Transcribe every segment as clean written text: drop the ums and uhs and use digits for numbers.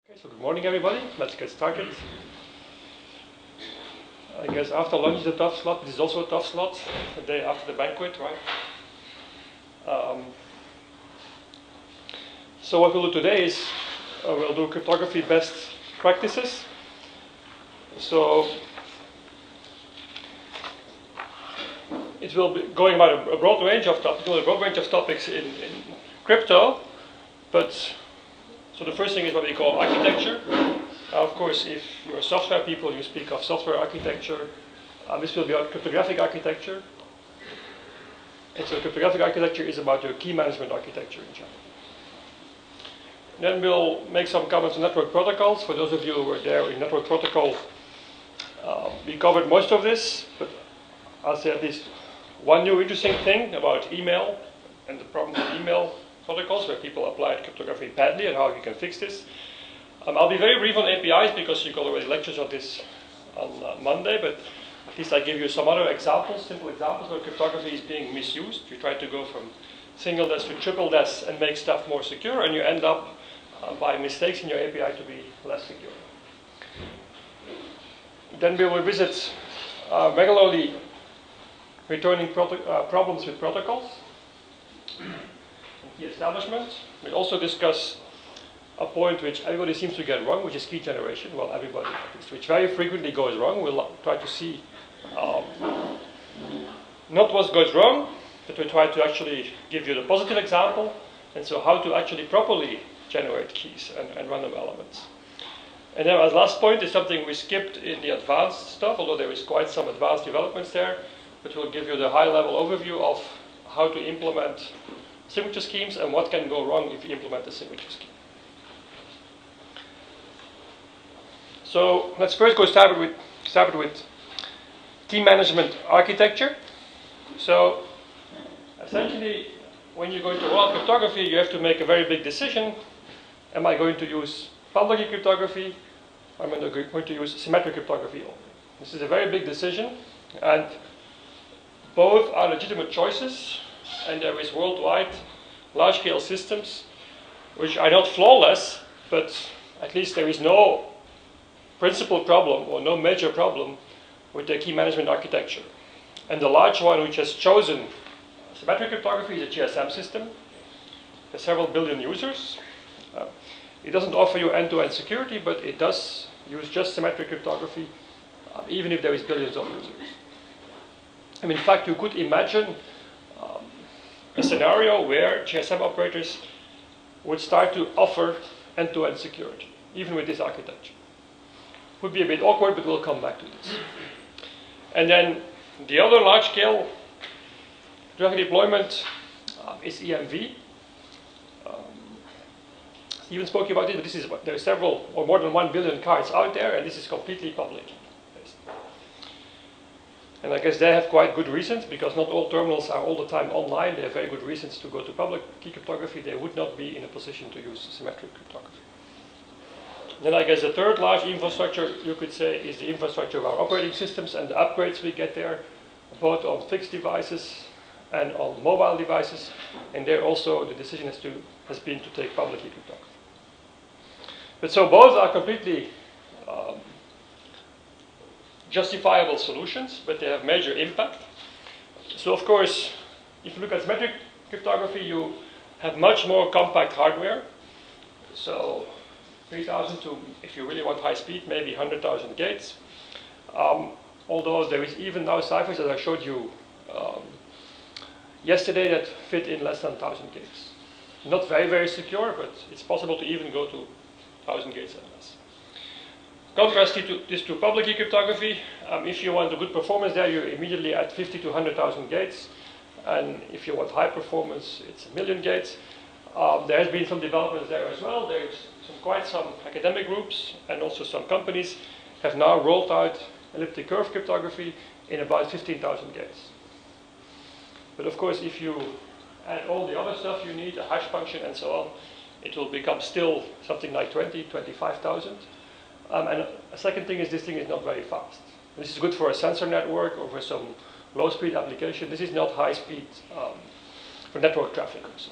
Okay, so good morning everybody, let's get started. I guess after lunch is a tough slot, this is also a tough slot, the day after the banquet, right? So what we'll do today is we'll do cryptography best practices. So it will be going about a broad range of topics in crypto, but so the first thing is what we call architecture. Of course, if you're software people, you speak of software architecture. This will be about cryptographic architecture. And so cryptographic architecture is about your key management architecture in general. Then we'll make some comments on network protocols. For those of you who were there in network protocol, we covered most of this, but I'll say at least one new interesting thing about email and the problem with email protocols where people applied cryptography badly and how you can fix this. I'll be very brief on APIs because you got already lectures on this on Monday, but at least I give you some other examples, simple examples where cryptography is being misused. You try to go from single des to triple des and make stuff more secure, and you end up by mistakes in your API to be less secure. Then we will visit regularly returning problems with protocols and key establishment. We'll also discuss a point which everybody seems to get wrong, which is key generation. Well, everybody, which very frequently goes wrong. We'll try to see not what goes wrong, but we try to actually give you the positive example, and so how to actually properly generate keys and random elements. And then as last point is something we skipped in the advanced stuff, although there is quite some advanced developments there, but we'll give you the high-level overview of how to implement signature schemes and what can go wrong if you implement a signature scheme. So let's first start with key management architecture. So essentially, when you're going to roll out cryptography, you have to make a very big decision. Am I going to use public key cryptography, or am I going to use symmetric cryptography only? This is a very big decision, and both are legitimate choices, and there is worldwide large-scale systems which are not flawless, but at least there is no principal problem or no major problem with the key management architecture. And the large one which has chosen symmetric cryptography is a GSM system. There's several billion users. It doesn't offer you end-to-end security, but it does use just symmetric cryptography, even if there is billions of users. And in fact, you could imagine a scenario where GSM operators would start to offer end-to-end security, even with this architecture. Would be a bit awkward, but we'll come back to this. And then the other large-scale cryptographic deployment is EMV. Stephen spoke about it, but there are several or more than 1 billion cards out there, and this is completely public. And I guess they have quite good reasons, because not all terminals are all the time online. They have very good reasons to go to public key cryptography. They would not be in a position to use symmetric cryptography. Then I guess the third large infrastructure, you could say, is the infrastructure of our operating systems and the upgrades we get there, both on fixed devices and on mobile devices. And there also the decision has been to take public key cryptography. But so both are completely justifiable solutions, but they have major impact. So of course, if you look at symmetric cryptography, you have much more compact hardware. So 3,000 to, if you really want high speed, maybe 100,000 gates. Although there is even now ciphers, as I showed you yesterday, that fit in less than 1,000 gates. Not very, very secure, but it's possible to even go to 1,000 gates and less. Contrast this to public key cryptography. If you want a good performance there, you're immediately at 50 to 100,000 gates. And if you want high performance, it's 1 million gates. There has been some developments there as well. There's quite some academic groups and also some companies have now rolled out elliptic curve cryptography in about 15,000 gates. But of course, if you add all the other stuff you need, a hash function and so on, it will become still something like 20, 25,000. And a second thing is this thing is not very fast. This is good for a sensor network or for some low-speed application. This is not high-speed for network traffic or so.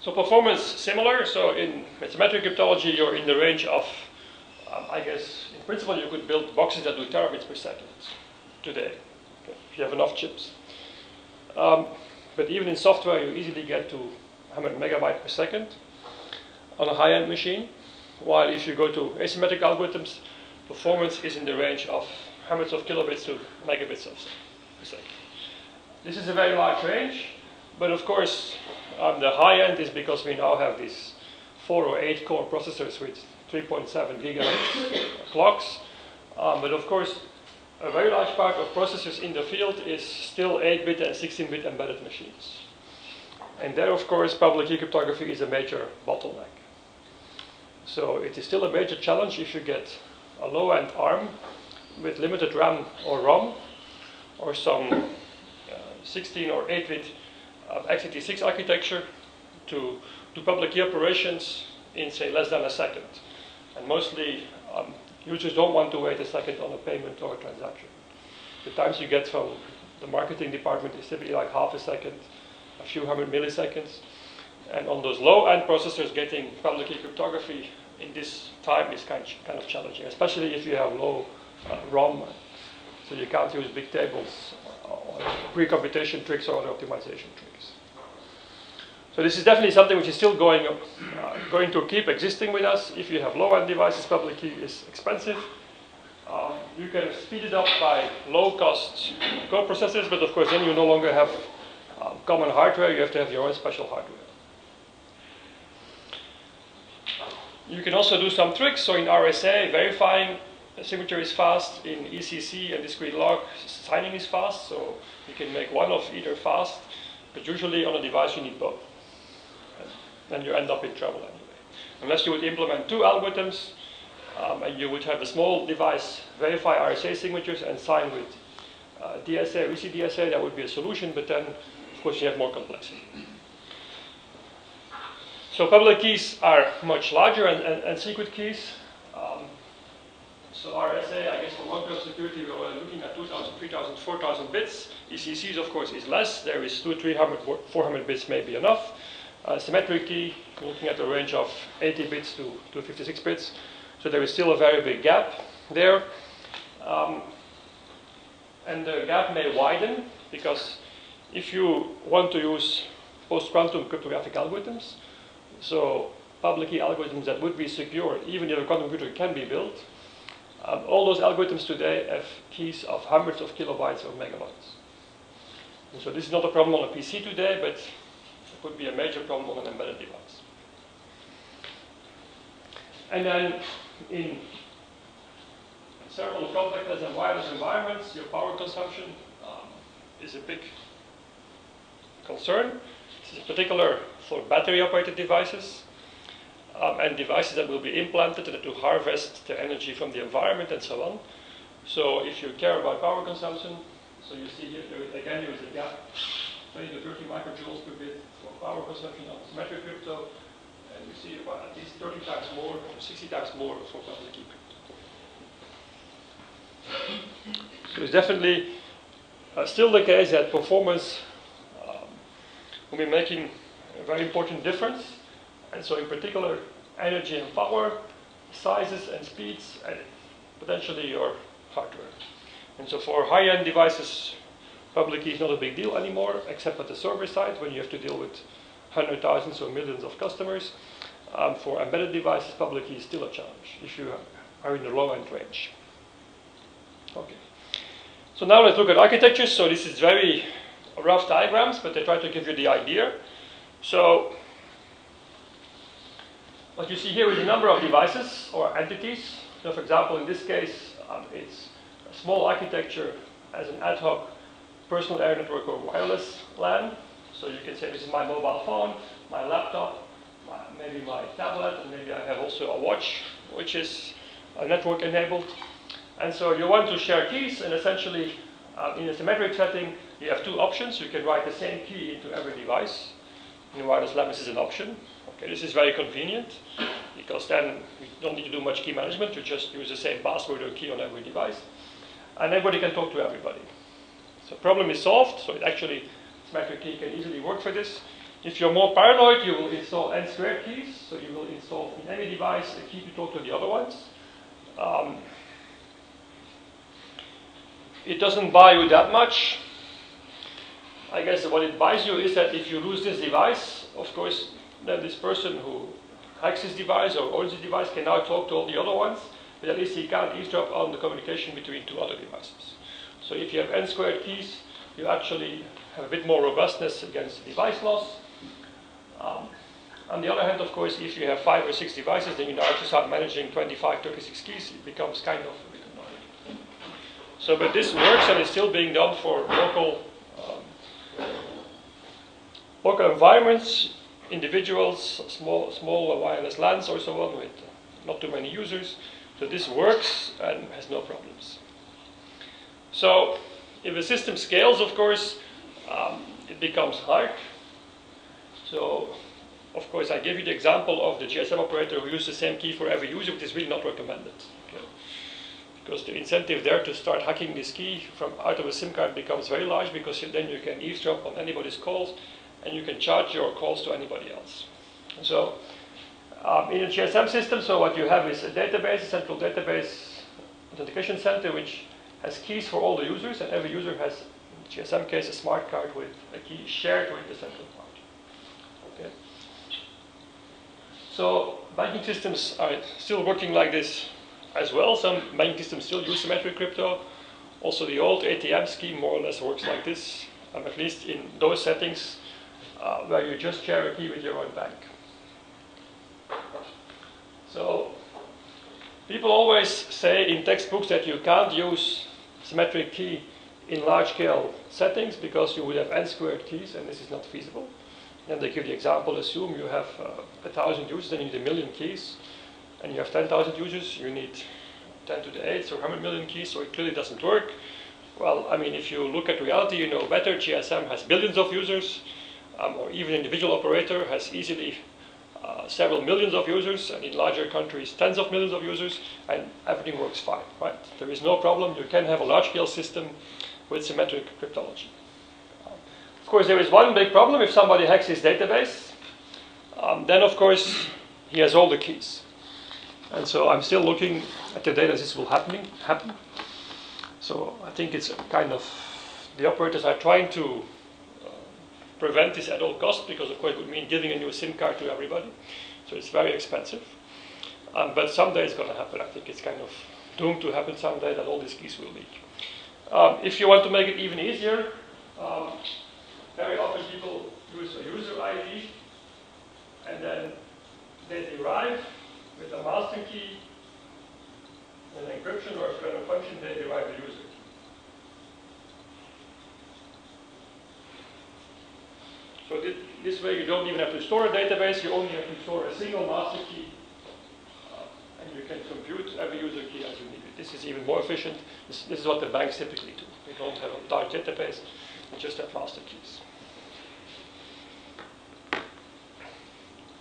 So performance similar. So in symmetric cryptology, you're in the range of, I guess, in principle, you could build boxes that do terabits per second today, okay, if you have enough chips. But even in software, you easily get to 100 megabytes per second on a high-end machine. While if you go to asymmetric algorithms, performance is in the range of hundreds of kilobits to megabits per second. This is a very large range, but of course, the high end is because we now have these 4 or 8 core processors with 3.7 gigahertz clocks. But of course, a very large part of processors in the field is still 8-bit and 16-bit embedded machines. And there, of course, public key cryptography is a major bottleneck. So it is still a major challenge if you get a low-end ARM with limited RAM or ROM, or some 16 or 8-bit x86 architecture to do public key operations in, say, less than a second. And mostly, users don't want to wait a second on a payment or a transaction. The times you get from the marketing department is typically like half a second, a few hundred milliseconds. And on those low-end processors, getting public key cryptography in this time is kind of challenging, especially if you have low ROM. So you can't use big tables or pre-computation tricks or other optimization tricks. So this is definitely something which is still going to keep existing with us. If you have low-end devices, public key is expensive. You can speed it up by low-cost coprocessors, but of course then you no longer have common hardware. You have to have your own special hardware. You can also do some tricks. So in RSA, verifying a signature is fast. In ECC and discrete log, signing is fast. So you can make one of either fast, but usually on a device you need both. Then you end up in trouble anyway. Unless you would implement 2 algorithms, and you would have a small device verify RSA signatures and sign with DSA or ECDSA, that would be a solution, but then, of course, you have more complexity. So public keys are much larger and secret keys. So RSA, I guess for one-term security, we are looking at 2,000, 3,000, 4,000 bits. ECCs, of course, is less. There is 200, 300, 400 bits may be enough. Symmetric key, looking at a range of 80 bits to 256 bits. So there is still a very big gap there. And the gap may widen because if you want to use post-quantum cryptographic algorithms, so public key algorithms that would be secure, even if a quantum computer can be built, all those algorithms today have keys of hundreds of kilobytes or megabytes. And so this is not a problem on a PC today, but it would be a major problem on an embedded device. And then in several contactless and wireless environments, your power consumption is a big concern. This is in particular for battery-operated devices and devices that will be implanted to harvest the energy from the environment and so on. So if you care about power consumption, so you see here, again, there is a gap, 20 to 30 microjoules per bit for power consumption on symmetric crypto, and you see about at least 30 times more or 60 times more for public key crypto. So it's definitely still the case that performance will be making a very important difference. And so in particular, energy and power, sizes and speeds, and potentially your hardware. And so for high-end devices, public key is not a big deal anymore, except at the server side, when you have to deal with hundreds, thousands, or millions of customers. For embedded devices, public key is still a challenge if you are in the low-end range. Okay. So now let's look at architectures. So this is very rough diagrams, but they try to give you the idea. So what you see here is a number of devices or entities. So for example, in this case, it's a small architecture as an ad hoc personal area network or wireless LAN. So you can say this is my mobile phone, my laptop, maybe my tablet, and maybe I have also a watch, which is network enabled. And so you want to share keys, and essentially in a symmetric setting, you have 2 options. You can write the same key into every device. In wireless LAN, this is an option. Okay, this is very convenient because then you don't need to do much key management. You just use the same password or key on every device, and everybody can talk to everybody. So problem is solved. So it actually, symmetric key can easily work for this. If you're more paranoid, you will install n-squared keys, so you will install in any device a key to talk to the other ones. It doesn't buy you that much. I guess what it buys you is that if you lose this device, of course, then this person who hacks this device or owns this device can now talk to all the other ones, but at least he can't eavesdrop on the communication between two other devices. So if you have n-squared keys, you actually have a bit more robustness against device loss. On the other hand, of course, if you have 5 or 6 devices, then you now have to start managing 25, 36 keys. It becomes kind of a bit annoying. So, but this works and is still being done for local environments, individuals, small wireless LANs or so on with not too many users. So this works and has no problems. So if a system scales, of course, it becomes hard. So, of course, I give you the example of the GSM operator who uses the same key for every user, but it's really not recommended. Okay? Because the incentive there to start hacking this key from out of a SIM card becomes very large, because then you can eavesdrop on anybody's calls and you can charge your calls to anybody else. And so, in a GSM system, so what you have is a database, a central database authentication center, which has keys for all the users, and every user has, in the GSM case, a smart card with a key shared with the central part. Okay. So banking systems are still working like this as well. Some banking systems still use symmetric crypto. Also, the old ATM scheme more or less works like this, at least in those settings where you just share a key with your own bank. So people always say in textbooks that you can't use symmetric key in large-scale settings because you would have n-squared keys, and this is not feasible. And they give the example, assume you have 1,000 users, then you need 1 million keys, and you have 10,000 users, you need 10 to the 8th or 100 million keys, so it clearly doesn't work. Well, I mean, if you look at reality, you know better. GSM has billions of users, or even an individual operator has easily several millions of users, and in larger countries, tens of millions of users, and everything works fine, right? There is no problem. You can have a large-scale system with symmetric cryptology. Of course, there is one big problem. If somebody hacks his database, then, of course, he has all the keys. And so I'm still looking at the data this will happen. So I think it's kind of, the operators are trying to prevent this at all costs, because, of course, it would mean giving a new SIM card to everybody. So it's very expensive. But someday it's going to happen. I think it's kind of doomed to happen someday that all these keys will leak. If you want to make it even easier, very often people use a user ID, and then they derive with a master key, an encryption or a kernel function, they derive the user key. So this way you don't even have to store a database, you only have to store a single master key, and you can compute every user key as you need it. This is even more efficient. This is what the banks typically do. They don't have a large database, they just have master keys.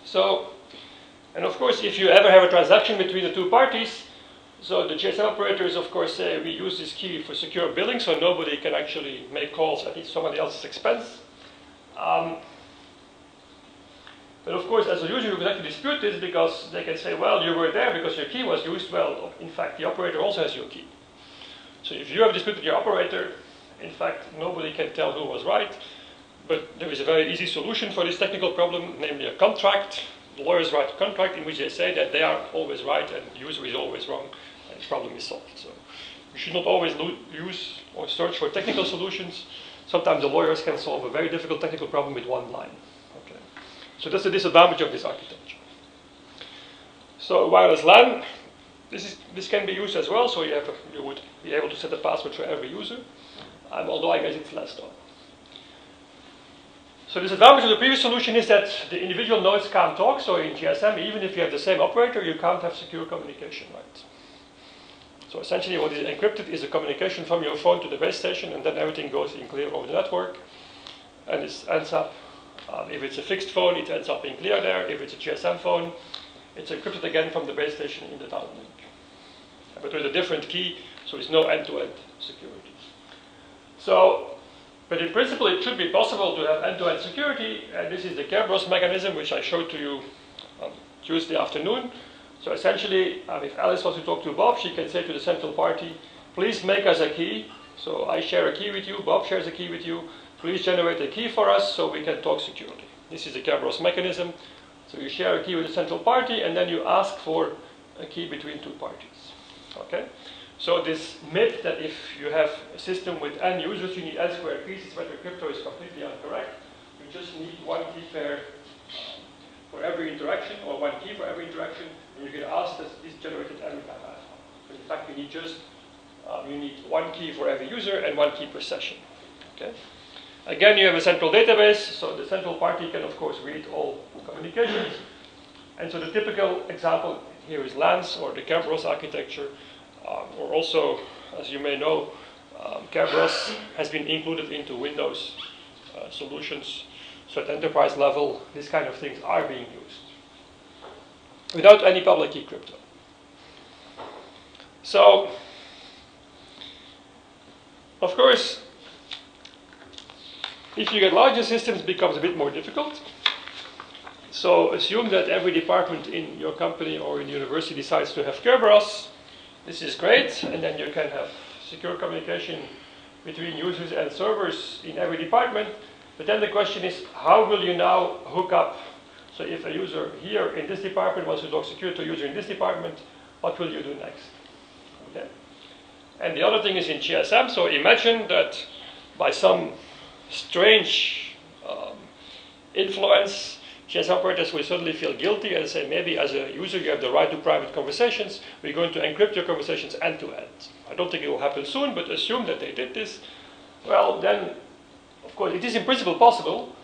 So, and of course, if you ever have a transaction between the two parties, so the GSM operators, of course, say we use this key for secure billing, so nobody can actually make calls at somebody else's expense. But of course, as a user, you can actually dispute this, because they can say, well, you were there because your key was used. Well, in fact, the operator also has your key. So if you have disputed your operator, in fact, nobody can tell who was right. But there is a very easy solution for this technical problem, namely a contract. The lawyers write a contract in which they say that they are always right and the user is always wrong, and the problem is solved. So you should not always use or search for technical solutions. Sometimes the lawyers can solve a very difficult technical problem with one line. Okay. So that's the disadvantage of this architecture. So wireless LAN, this can be used as well. So you would be able to set a password for every user, although I guess it's less done. So the disadvantage of the previous solution is that the individual nodes can't talk. So in GSM, even if you have the same operator, you can't have secure communication, right? So essentially what is encrypted is the communication from your phone to the base station, and then everything goes in clear over the network. And it ends up, if it's a fixed phone, it ends up in clear there. If it's a GSM phone, it's encrypted again from the base station in the downlink. But with a different key, so there's no end-to-end security. So But in principle, it should be possible to have end-to-end security, and this is the Kerberos mechanism, which I showed to you on Tuesday afternoon. So essentially, if Alice wants to talk to Bob, she can say to the central party, please make us a key. So I share a key with you, Bob shares a key with you. Please generate a key for us so we can talk securely. This is the Kerberos mechanism. So you share a key with the central party, and then you ask for a key between two parties. Okay? So this myth that if you have a system with n users, you need n squared keys, symmetric crypto is completely incorrect. You just need one key pair for every interaction, or one key for every interaction, and you can ask that this generated every time alpha. But in fact, you need just you need one key for every user and one key per session. Okay? Again, you have a central database, so the central party can, of course, read all communications. And so the typical example here is Lance or the Kerberos architecture, or also, as you may know, Kerberos has been included into Windows solutions. So at enterprise level, these kind of things are being used without any public key crypto. So, of course, if you get larger systems, it becomes a bit more difficult. So assume that every department in your company or in university decides to have Kerberos. This is great, and then you can have secure communication between users and servers in every department. But then the question is, how will you now hook up? So if a user here in this department wants to talk secure to a user in this department, what will you do next? Okay. And the other thing is in GSM, so imagine that by some strange influence, GSM operators will suddenly feel guilty and say, maybe as a user you have the right to private conversations, we're going to encrypt your conversations end to end. I don't think it will happen soon, but assume that they did this. Well, then, of course, it is in principle possible,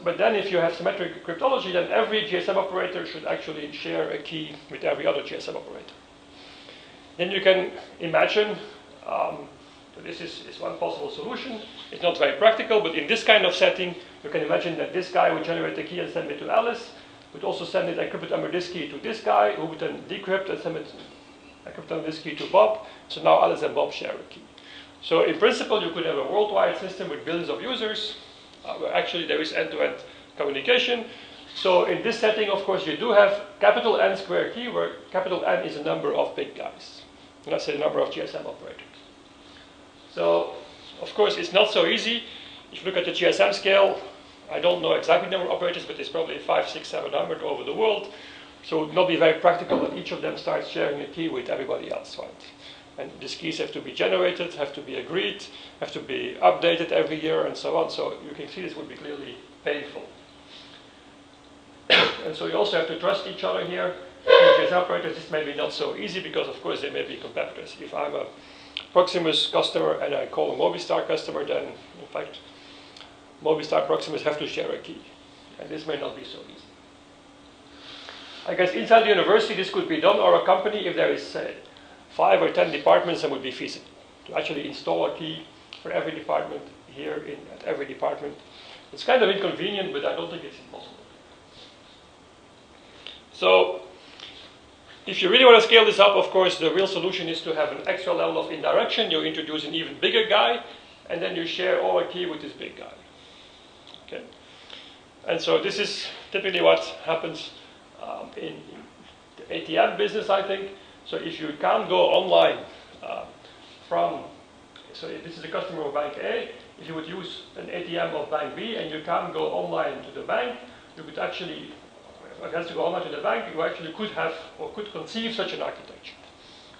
but then if you have symmetric cryptology, then every GSM operator should actually share a key with every other GSM operator. Then you can imagine, this is one possible solution. It's not very practical, but in this kind of setting, you can imagine that this guy would generate a key and send it to Alice, would also send it encrypted under this key to this guy, who would then decrypt and send it encrypted under this key to Bob. So now Alice and Bob share a key. So in principle, you could have a worldwide system with billions of users, where actually there is end-to-end communication. So in this setting, of course, you do have capital N square key, where capital N is a number of big guys. And let's say the number of GSM operators. So, of course, it's not so easy. If you look at the GSM scale, I don't know exactly the number of operators, but it's probably 500, 600, 700 over the world. So it would not be very practical that each of them starts sharing a key with everybody else, right? And these keys have to be generated, have to be agreed, have to be updated every year, and so on. So you can see this would be clearly painful. And so you also have to trust each other here. With GSM operators, this may be not so easy because, of course, they may be competitors. If I'm a Proximus customer and I call a Movistar customer, then, in fact, Movistar Proximus have to share a key. And this may not be so easy. I guess inside the university, this could be done, or a company, if there is, say, 5 or 10 departments, that would be feasible to actually install a key for every department here at every department. It's kind of inconvenient, but I don't think it's impossible. So, if you really want to scale this up, of course, the real solution is to have an extra level of indirection. You introduce an even bigger guy, and then you share all a key with this big guy. Okay, and so this is typically what happens in the ATM business, I think. So if you can't go online so if this is a customer of Bank A, if you would use an ATM of Bank B and you can't go online to the bank, you could actually, if it has to go online to the bank, you actually could have or could conceive such an architecture.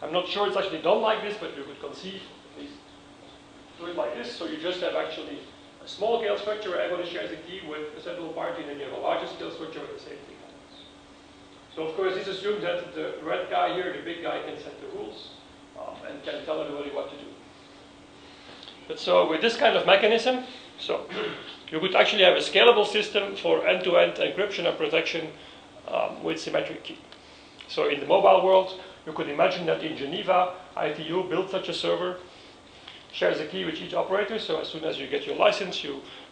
I'm not sure it's actually done like this, but you could conceive, at least do it like this. So you just have actually a small scale structure where everybody shares a key with a central party, and then you have a larger scale structure where the same thing happens. So of course this assumes that the red guy here, the big guy, can set the rules and can tell everybody what to do. But so with this kind of mechanism, so you could actually have a scalable system for end-to-end encryption and protection with symmetric key. So in the mobile world, you could imagine that in Geneva, ITU built such a server, shares a key with each operator. So as soon as you get your license,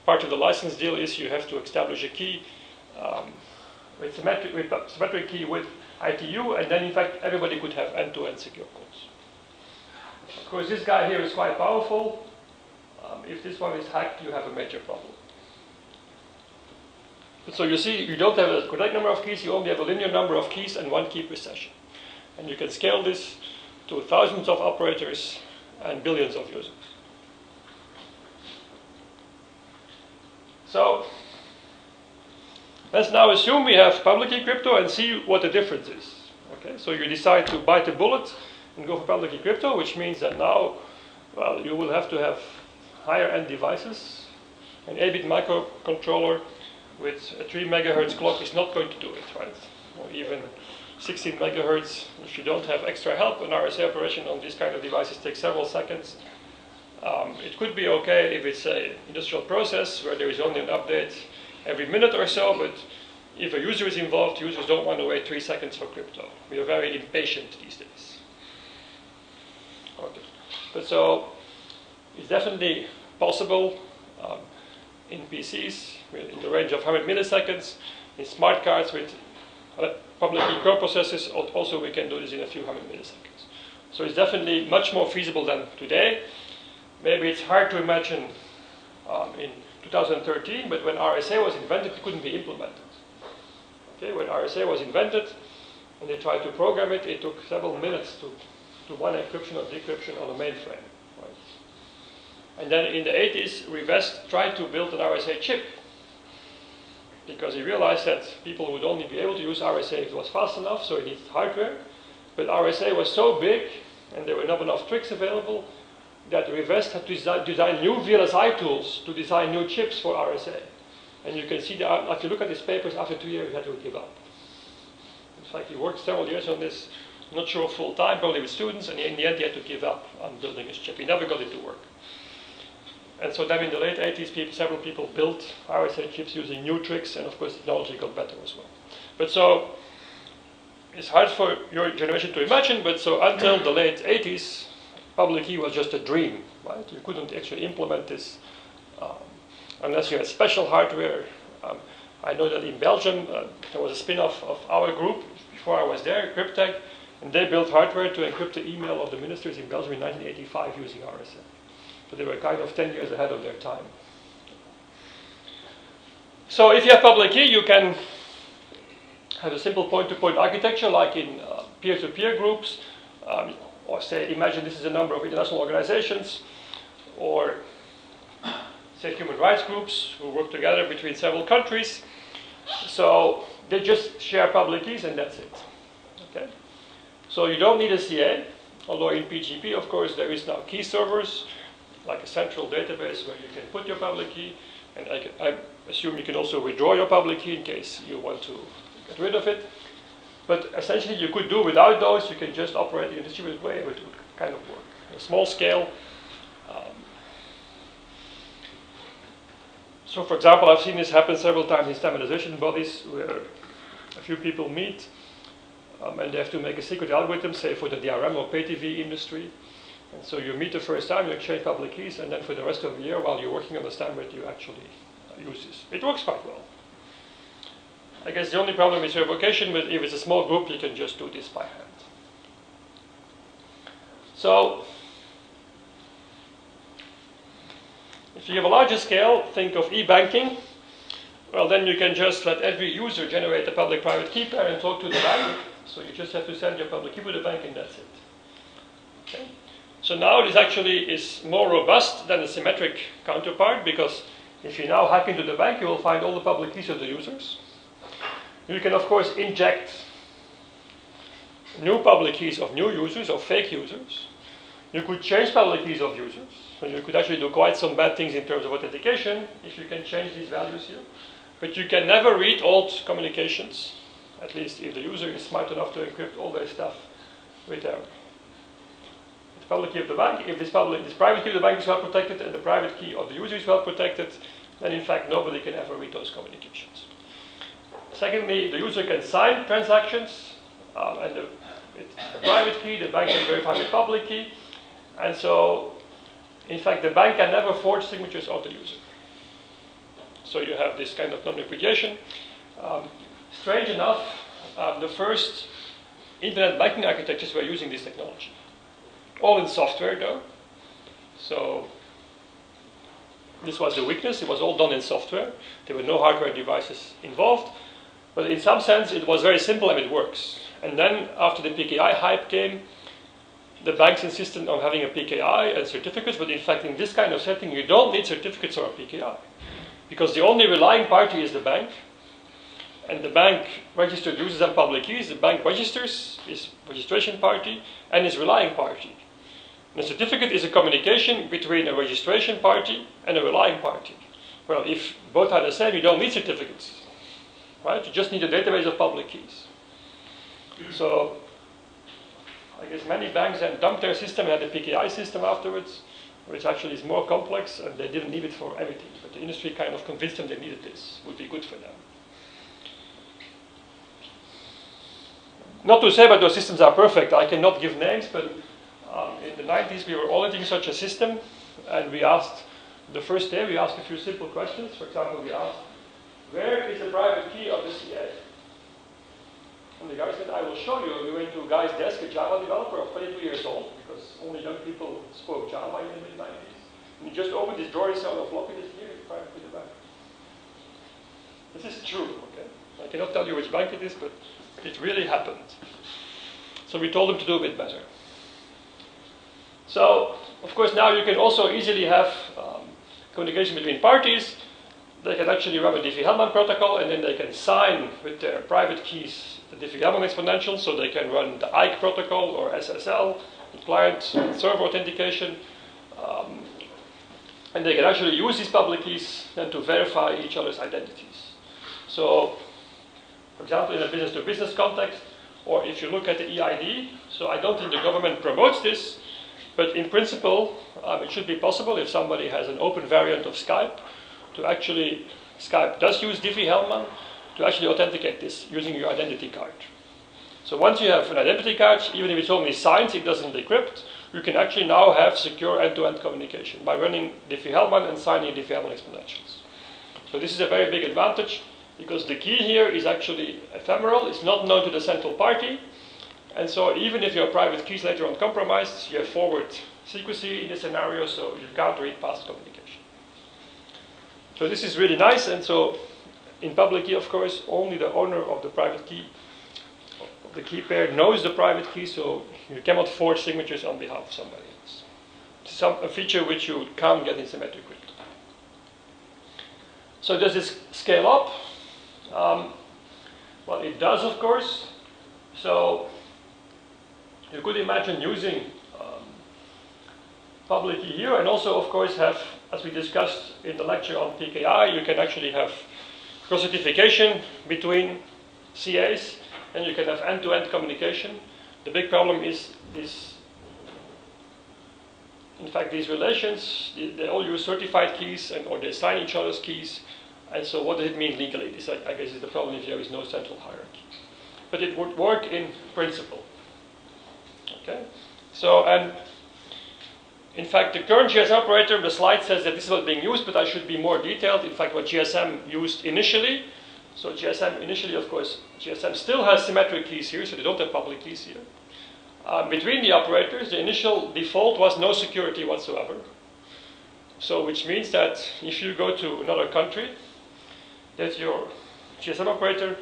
part of the license deal is you have to establish a key with symmetric key with ITU, and then in fact everybody could have end-to-end secure calls. Of course, this guy here is quite powerful. If this one is hacked, you have a major problem. So you see, you don't have a correct number of keys, you only have a linear number of keys and one key per session. And you can scale this to thousands of operators and billions of users. So let's now assume we have public key crypto and see what the difference is. Okay, so you decide to bite the bullet and go for public key crypto, which means that now, well, you will have to have higher end devices. An 8-bit microcontroller with a 3 megahertz clock is not going to do it, right? Or even 16 megahertz, if you don't have extra help, an RSA operation on these kind of devices takes several seconds. It could be okay if it's an industrial process where there is only an update every minute or so, but if a user is involved, users don't want to wait 3 seconds for crypto. We are very impatient these days. Okay. But so it's definitely possible in PCs in the range of 100 milliseconds, in smart cards with public key core processors, also we can do this in a few hundred milliseconds. So it's definitely much more feasible than today. Maybe it's hard to imagine in 2013, but when RSA was invented, it couldn't be implemented. Okay, when RSA was invented and they tried to program it, it took several minutes to do one encryption or decryption on a mainframe. Right? And then in the 80s, Rivest tried to build an RSA chip because he realized that people would only be able to use RSA if it was fast enough, so it needed hardware. But RSA was so big and there were not enough tricks available that Rivest had to design new VLSI tools to design new chips for RSA. And you can see that if you look at his papers, after 2 years he had to give up. In fact, he worked several years on this, not sure full time, probably with students, and in the end he had to give up on building his chip. He never got it to work. And so then in the late 80s, several people built RSA chips using new tricks, and of course technology got better as well. But so, it's hard for your generation to imagine, but so until the late 80s, public key was just a dream, right? You couldn't actually implement this unless you had special hardware. I know that in Belgium, there was a spin-off of our group before I was there, Cryptech, and they built hardware to encrypt the email of the ministers in Belgium in 1985 using RSA. So they were kind of 10 years ahead of their time. So if you have public key, you can have a simple point-to-point architecture like in peer-to-peer groups, or say, imagine this is a number of international organizations, or say human rights groups who work together between several countries. So they just share public keys and that's it. Okay? So you don't need a CA, although in PGP, of course, there is now key servers, like a central database where you can put your public key, and I assume you can also withdraw your public key in case you want to get rid of it. But essentially you could do without those, you can just operate in a distributed way, but it would kind of work. A small scale. So for example, I've seen this happen several times in standardization bodies where a few people meet and they have to make a secret algorithm, say for the DRM or pay-TV industry. And so you meet the first time, you exchange public keys, and then for the rest of the year, while you're working on the standard, you actually use this. It works quite well. I guess the only problem is revocation, but if it's a small group, you can just do this by hand. So, if you have a larger scale, think of e-banking. Well, then you can just let every user generate a public-private key pair and talk to the bank. So you just have to send your public key to the bank and that's it. Okay? So now this actually is more robust than the symmetric counterpart, because if you now hack into the bank, you will find all the public keys of the users. You can, of course, inject new public keys of new users or fake users. You could change public keys of users. So you could actually do quite some bad things in terms of authentication if you can change these values here. But you can never read old communications, at least if the user is smart enough to encrypt all their stuff with their public key of the bank. If this private key of the bank is well protected and the private key of the user is well protected, then in fact nobody can ever read those communications. Secondly, the user can sign transactions, and with the private key, the bank can verify the public key, and so in fact the bank can never forge signatures of the user. So you have this kind of non-repudiation. Strange enough, the first internet banking architectures were using this technology. All in software though. So This was the weakness. It was all done in software. There were no hardware devices involved. But in some sense, it was very simple and it works. And then after the PKI hype came, the banks insisted on having a PKI and certificates, but in fact, in this kind of setting, you don't need certificates or a PKI. Because the only relying party is the bank, and the bank registered users and public keys. The bank registers, is registration party, and is relying party. And a certificate is a communication between a registration party and a relying party. Well, if both are the same, you don't need certificates, right? You just need a database of public keys. So, I guess many banks then dumped their system and had a PKI system afterwards, which actually is more complex, and they didn't need it for everything. But the industry kind of convinced them they needed this, would be good for them. Not to say that those systems are perfect. I cannot give names, but in the 90s we were auditing such a system, and we asked, the first day we asked a few simple questions. For example, we asked, where is the private key of the CA? And the guy said, I will show you. We went to a guy's desk, a Java developer of 22 years old, because only young people spoke Java in the mid-90s. And he just opened his drawer, he saw a floppy disk here, he tried to put it back. This is true, okay? I cannot tell you which bank it is, but it really happened. So we told him to do a bit better. So, of course, now you can also easily have communication between parties. They can actually run a Diffie-Hellman protocol, and then they can sign with their private keys the Diffie-Hellman exponential, so they can run the IKE protocol or SSL, the client-server authentication, and they can actually use these public keys then to verify each other's identities. So, for example, in a business-to-business context, or if you look at the EID, so I don't think the government promotes this, but in principle, it should be possible if somebody has an open variant of Skype to actually, Skype does use Diffie-Hellman to actually authenticate this using your identity card. So once you have an identity card, even if it's only signed, it doesn't decrypt, you can actually now have secure end-to-end communication by running Diffie-Hellman and signing Diffie-Hellman exponentials. So this is a very big advantage, because the key here is actually ephemeral, it's not known to the central party, and so even if your private keys later on compromised, you have forward secrecy in this scenario, so you can't read past communication. So this is really nice, and so in public key, of course, only the owner of the private key, of the key pair, knows the private key, so you cannot forge signatures on behalf of somebody else. It's a feature which you can't get in symmetric crypto. So does this scale up? Well, it does, of course. So you could imagine using public key here, and also, of course, have, as we discussed in the lecture on PKI, you can actually have cross-certification between CAs, and you can have end-to-end communication. The big problem is this, in fact, these relations, they all use certified keys, or they sign each other's keys, and so what does it mean legally? This, I guess, is the problem if there is no central hierarchy. But it would work in principle. Okay? So, and in fact, the current GSM operator, the slide says that this is what's being used, but I should be more detailed. In fact, what GSM used initially, so GSM initially, of course, GSM still has symmetric keys here, so they don't have public keys here. Between the operators, the initial default was no security whatsoever. So, which means that if you go to another country, that your GSM operator,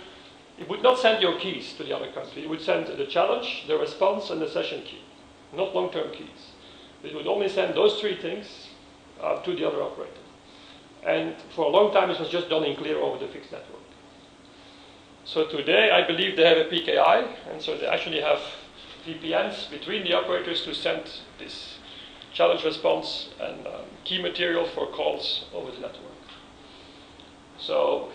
it would not send your keys to the other country. It would send the challenge, the response, and the session key, not long-term keys. It would only send those three things to the other operator. And for a long time, it was just done in clear over the fixed network. So today, I believe they have a PKI, and so they actually have VPNs between the operators to send this challenge response and key material for calls over the network. So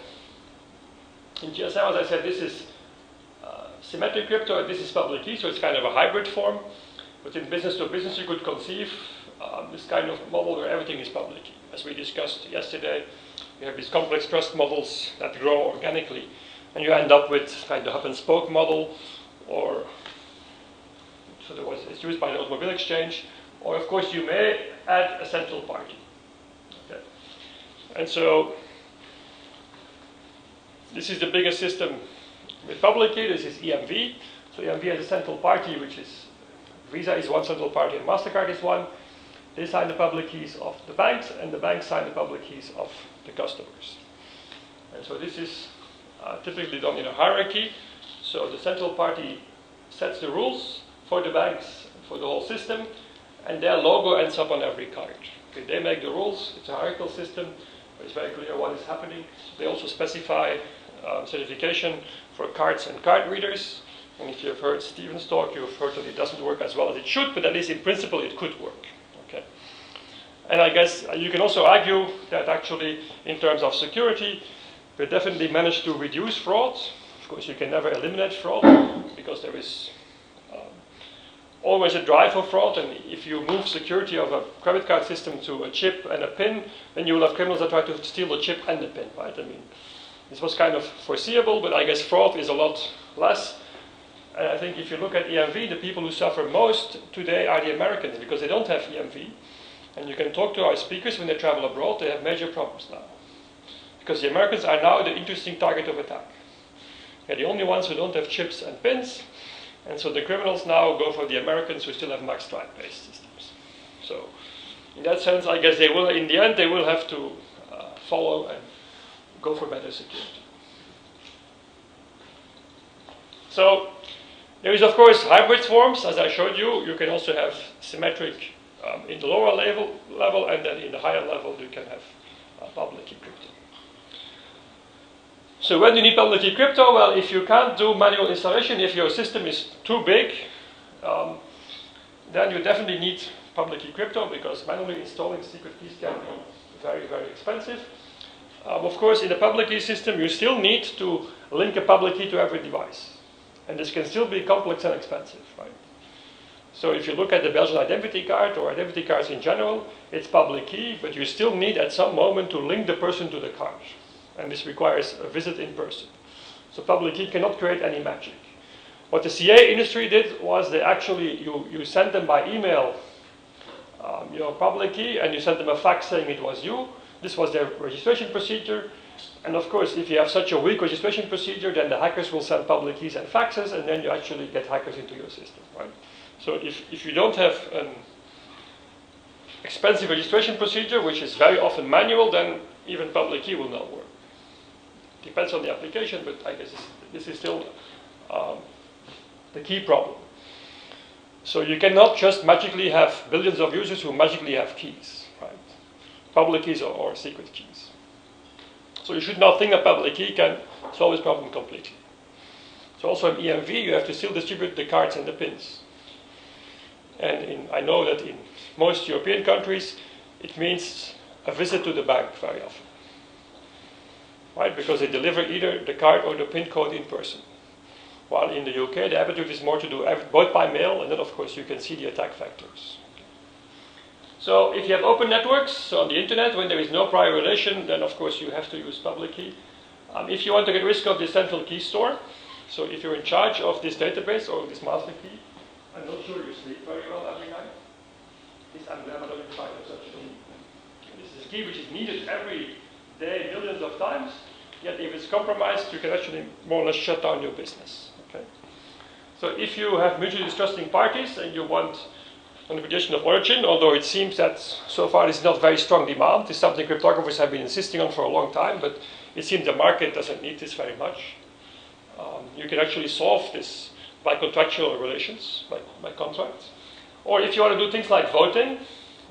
in GSM, as I said, this is symmetric crypto, and this is public key, so it's kind of a hybrid form. But in business to business, you could conceive this kind of model where everything is public key. As we discussed yesterday, you have these complex trust models that grow organically, and you end up with kind of the hub and spoke model, or so it's used by the automobile exchange, or of course you may add a central party. Okay. And so this is the biggest system with public key. This is EMV. So EMV has a central party, which is Visa is one central party and MasterCard is one. they sign the public keys of the banks, and the banks sign the public keys of the customers. And so this is typically done in a hierarchy. So the central party sets the rules for the banks, for the whole system, and their logo ends up on every card. Okay, they make the rules. It's a hierarchical system. It's very clear what is happening. They also specify certification for cards and card readers. And if you've heard Stephen's talk, you've heard that it doesn't work as well as it should, but at least in principle it could work. Okay. And I guess you can also argue that actually, in terms of security, we definitely managed to reduce fraud. Of course, you can never eliminate fraud because there is always a drive for fraud, and if you move security of a credit card system to a chip and a pin, then you will have criminals that try to steal the chip and the pin, right? I mean, this was kind of foreseeable, but I guess fraud is a lot less. And I think if you look at EMV, the people who suffer most today are the Americans because they don't have EMV. And you can talk to our speakers when they travel abroad, they have major problems now. Because the Americans are now the interesting target of attack. They're the only ones who don't have chips and pins. And so the criminals now go for the Americans who still have magstripe-based systems. So in that sense, I guess they will, in the end, they will have to follow and go for better security. So there is, of course, hybrid forms, as I showed you. You can also have symmetric in the lower level, and then in the higher level, you can have public key crypto. So when do you need public key crypto? Well, if you can't do manual installation, if your system is too big, then you definitely need public key crypto because manually installing secret keys can be very, very expensive. Of course, in the public key system, you still need to link a public key to every device. And this can still be complex and expensive, right? So if you look at the Belgian identity card or identity cards in general, it's public key, but you still need at some moment to link the person to the card. And this requires a visit in person. So public key cannot create any magic. What the CA industry did was they actually, you sent them by email your public key, and you sent them a fax saying it was you. This was their registration procedure. And of course, if you have such a weak registration procedure, then the hackers will send public keys and faxes, and then you actually get hackers into your system, right? So if you don't have an expensive registration procedure, which is very often manual, then even public key will not work. Depends on the application, but I guess this is still the key problem. So you cannot just magically have billions of users who magically have keys, right? Public keys or secret keys. So you should not think a public key can solve this problem completely. So also in EMV, you have to still distribute the cards and the pins. And I know that in most European countries, it means a visit to the bank very often. Right? Because they deliver either the card or the PIN code in person. While in the UK, the attitude is more to do both by mail, and then of course you can see the attack vectors. So if you have open networks, so on the internet, when there is no prior relation, then of course you have to use public key. If you want to get rid of the central key store, so if you're in charge of this database or this master key, I'm not sure you sleep very well every night. I'm not in charge of such a thing. This is a key which is needed every day millions of times, yet if it's compromised, you can actually more or less shut down your business. Okay? So if you have mutually distrusting parties and you want notification of origin, although it seems that so far this is not very strong demand, this is something cryptographers have been insisting on for a long time, but it seems the market doesn't need this very much. You can actually solve this by contractual relations, by contracts. Or if you want to do things like voting,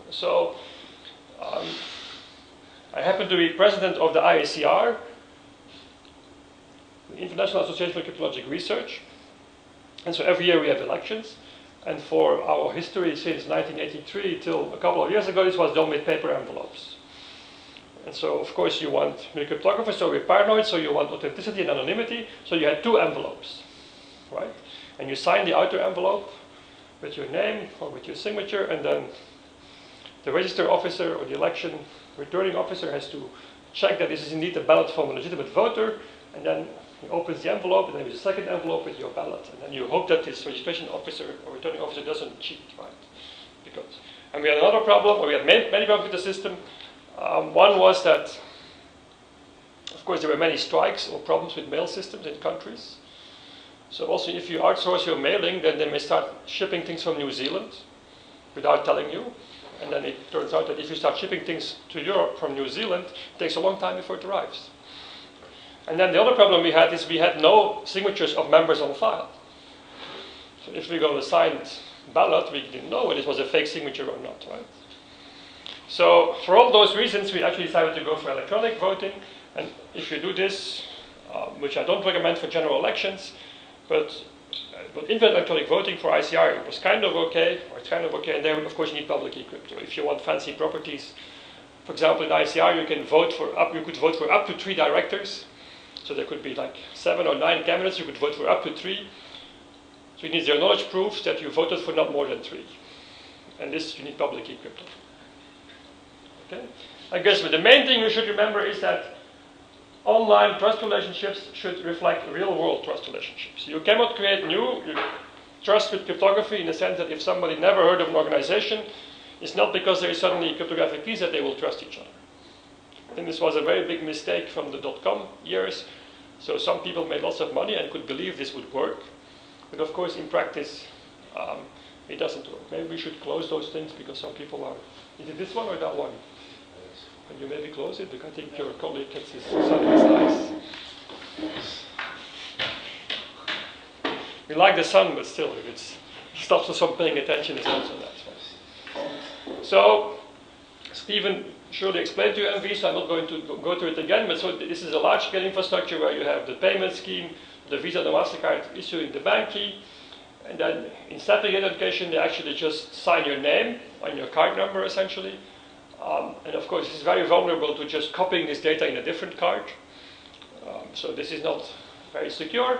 so I happen to be president of the IACR, the International Association for Cryptologic Research, and so every year we have elections. And for our history since 1983 till a couple of years ago, this was done with paper envelopes. And so, of course, you want cryptographers, so we're paranoid, so you want authenticity and anonymity, so you had two envelopes, right? And you sign the outer envelope with your name or with your signature, and then the register officer or the election returning officer has to check that this is indeed a ballot from a legitimate voter, and then he opens the envelope, and then there's a second envelope with your ballot, and then you hope that this registration officer or returning officer doesn't cheat, right? And we had another problem, or we had many problems with the system. One was that, of course, there were many strikes or problems with mail systems in countries. So also, if you outsource your mailing, then they may start shipping things from New Zealand without telling you. And then it turns out that if you start shipping things to Europe from New Zealand, it takes a long time before it arrives. And then the other problem we had is we had no signatures of members on file. So if we got a signed ballot, we didn't know whether it was a fake signature or not, right? So for all those reasons, we actually decided to go for electronic voting. And if you do this, which I don't recommend for general elections, but infinite electronic voting for ICR, it was kind of okay, or it's kind of okay, and then of course you need public key crypto. If you want fancy properties, for example, in ICR you could vote for up to 3 directors. So there could be like 7 or 9 candidates, you could vote for up to 3. So it needs zero knowledge proofs that you voted for not more than 3. And this you need public key crypto. Okay? I guess the main thing you should remember is that online trust relationships should reflect real-world trust relationships. You cannot create new trust with cryptography in the sense that if somebody never heard of an organization, it's not because there is suddenly cryptographic keys that they will trust each other. I think this was a very big mistake from the .com years. So some people made lots of money and could believe this would work. But of course, in practice, it doesn't work. Maybe we should close those things because some people are... Is it this one or that one? Can you maybe close it? Because I think your colleague gets his sun in his eyes. We like the sun, but still, if it stops us from paying attention, it's not so nice. So, Stephen surely explained to you MV, so I'm not going to go through it again, but so this is a large-scale infrastructure where you have the payment scheme, the Visa, the MasterCard issuing the bank key, and then in static authentication, they actually just sign your name on your card number, essentially. And of course, it's very vulnerable to just copying this data in a different card. So this is not very secure.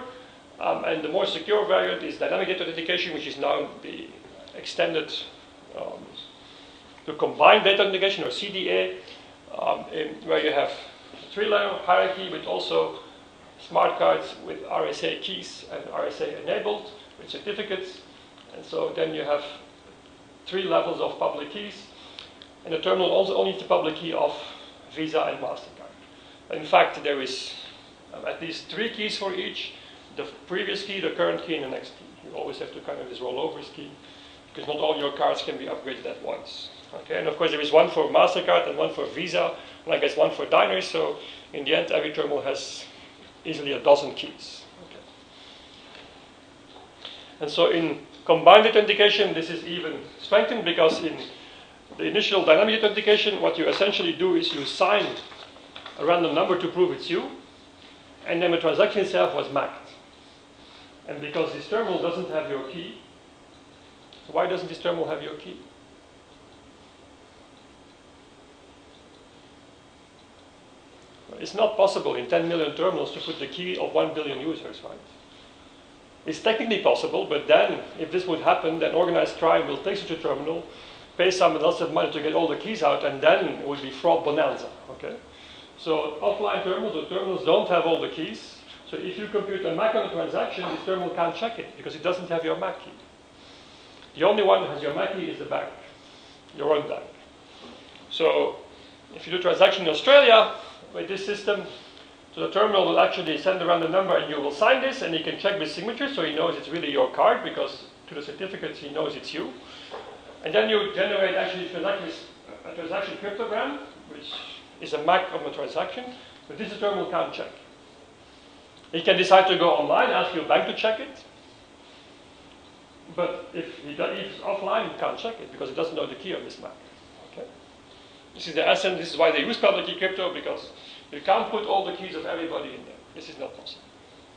And the more secure variant is dynamic data authentication, which is now the extended to combined data authentication, or CDA, where you have a 3-layer hierarchy with also smart cards with RSA keys and RSA enabled with certificates. And so then you have 3 levels of public keys. And the terminal also only needs the public key of Visa and MasterCard. In fact, there is at least 3 keys for each: the previous key, the current key, and the next key. You always have to kind of this rollover scheme, because not all your cards can be upgraded at once. Okay, and of course there is one for MasterCard and one for Visa, and I guess one for diners. So in the end, every terminal has easily a dozen keys. Okay. And so in combined authentication, this is even strengthened, because in the initial dynamic authentication, what you essentially do is you sign a random number to prove it's you, and then the transaction itself was MAC'd. And because this terminal doesn't have your key, so why doesn't this terminal have your key? It's not possible in 10 million terminals to put the key of 1 billion users, right? It's technically possible, but then if this would happen, then organized crime will take such a terminal, pay someone lots of money to get all the keys out, and then it would be fraud bonanza, okay? So offline terminals, or terminals don't have all the keys. So if you compute a MAC on a transaction, this terminal can't check it, because it doesn't have your MAC key. The only one that has your MAC key is the bank, your own bank. So if you do a transaction in Australia with this system, so the terminal will actually send a random number, and you will sign this, and he can check with signature, so he knows it's really your card, because to the certificates he knows it's you. And then you generate actually a transaction cryptogram, which is a MAC of a transaction, but this the terminal can't check. He can decide to go online, ask your bank to check it, but if he's offline, he can't check it, because he doesn't know the key of this MAC. Okay? This is the essence. This is why they use public key crypto, because you can't put all the keys of everybody in there. This is not possible.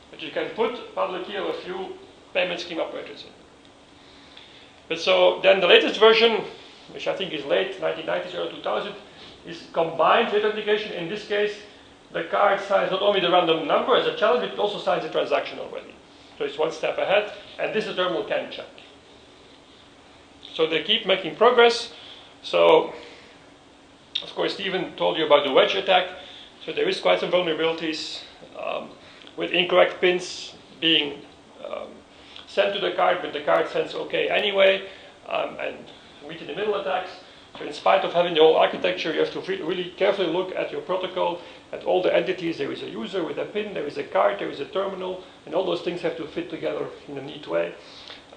But you can put public key of a few payment scheme operators in. But so then the latest version, which I think is late 1990s, early 2000, is combined authentication. In this case, the card signs not only the random number as a challenge, but it also signs the transaction already. So it's one step ahead, and this the terminal can check. So they keep making progress. So, of course, Stephen told you about the wedge attack. So there is quite some vulnerabilities with incorrect pins being sent to the card, but the card sends OK anyway, and weak in the middle attacks. So in spite of having the whole architecture, you have to really carefully look at your protocol, at all the entities. There is a user with a pin, there is a card, there is a terminal, and all those things have to fit together in a neat way.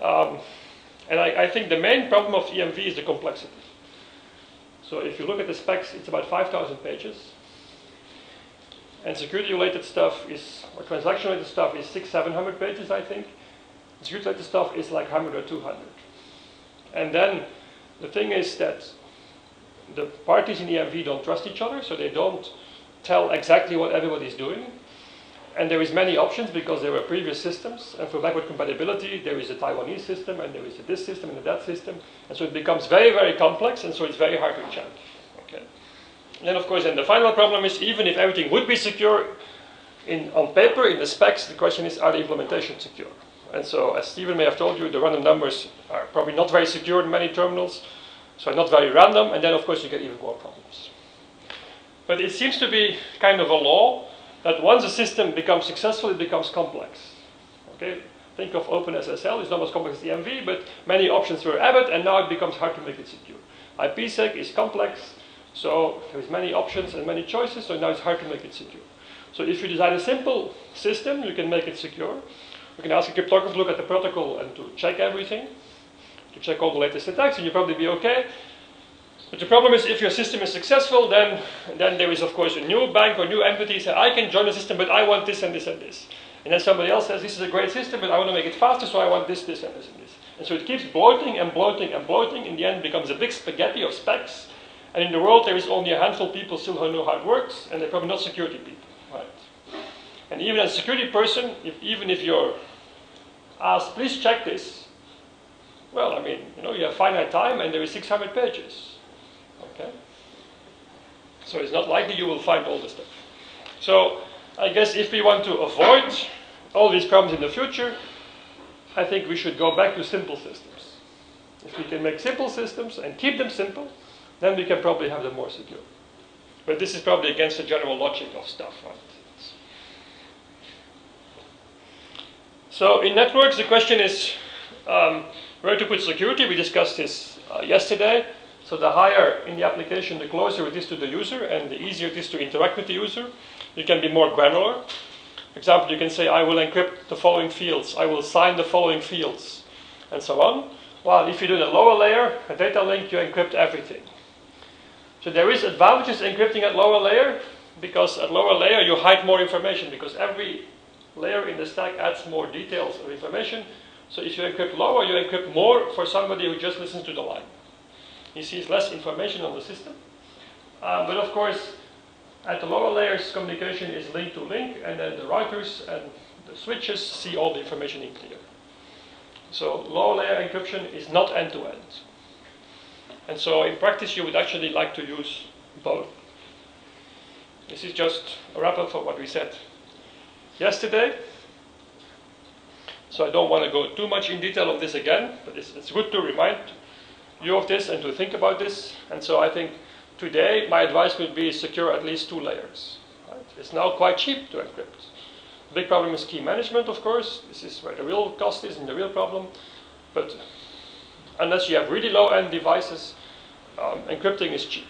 And I think the main problem of EMV is the complexity. So if you look at the specs, it's about 5,000 pages. And security-related stuff is, or transaction-related stuff is 600-700 pages, I think. Security-related stuff is like 100 or 200. And then the thing is that the parties in EMV don't trust each other, so they don't tell exactly what everybody's doing. And there is many options because there were previous systems, and for backward compatibility, there is a Taiwanese system, and there is a this system and a that system, and so it becomes very, very complex, and so it's very hard to enchant. Okay. And then, of course, then the final problem is, even if everything would be secure on paper, in the specs, the question is, are the implementations secure? And so, as Stephen may have told you, the random numbers are probably not very secure in many terminals, so not very random, and then, of course, you get even more problems. But it seems to be kind of a law that once a system becomes successful, it becomes complex. Okay? Think of OpenSSL, it's not as complex as EMV, but many options were added, and now it becomes hard to make it secure. IPsec is complex, so there's many options and many choices, so now it's hard to make it secure. So if you design a simple system, you can make it secure. You can ask a cryptographer to look at the protocol and to check everything, to check all the latest attacks, and you'll probably be okay. But the problem is, if your system is successful, then there is, of course, a new bank or new entity say, I can join the system, but I want this and this and this. And then somebody else says, this is a great system, but I want to make it faster, so I want this, this, and this, and this. And so it keeps bloating and bloating and bloating. In the end, it becomes a big spaghetti of specs. And in the world, there is only a handful of people still who know how it works, and they're probably not security people. Right? And even as a security person, even if you're asked, please check this, well, I mean, you have finite time, and there is 600 pages. Okay? So it's not likely you will find all this stuff. So I guess if we want to avoid all these problems in the future, I think we should go back to simple systems. If we can make simple systems and keep them simple, then we can probably have them more secure. But this is probably against the general logic of stuff, right? So in networks, the question is where to put security. We discussed this yesterday. So the higher in the application, the closer it is to the user, and the easier it is to interact with the user. You can be more granular. For example, you can say, I will encrypt the following fields, I will sign the following fields, and so on. While if you do the lower layer, a data link, you encrypt everything. So there is advantages encrypting at lower layer, because at lower layer you hide more information, because every layer in the stack adds more details of information. So if you encrypt lower, you encrypt more for somebody who just listens to the line. He sees less information on the system. But of course, at the lower layers, communication is link to link, and then the routers and the switches see all the information in clear. So lower layer encryption is not end-to-end. And so in practice, you would actually like to use both. This is just a wrap-up for what we said yesterday. So I don't want to go too much in detail of this again, but it's good to remind you of this and to think about this. And so I think today my advice would be secure at least 2 layers. Right? It's now quite cheap to encrypt. The big problem is key management, of course. This is where the real cost is and the real problem. But unless you have really low-end devices, encrypting is cheap.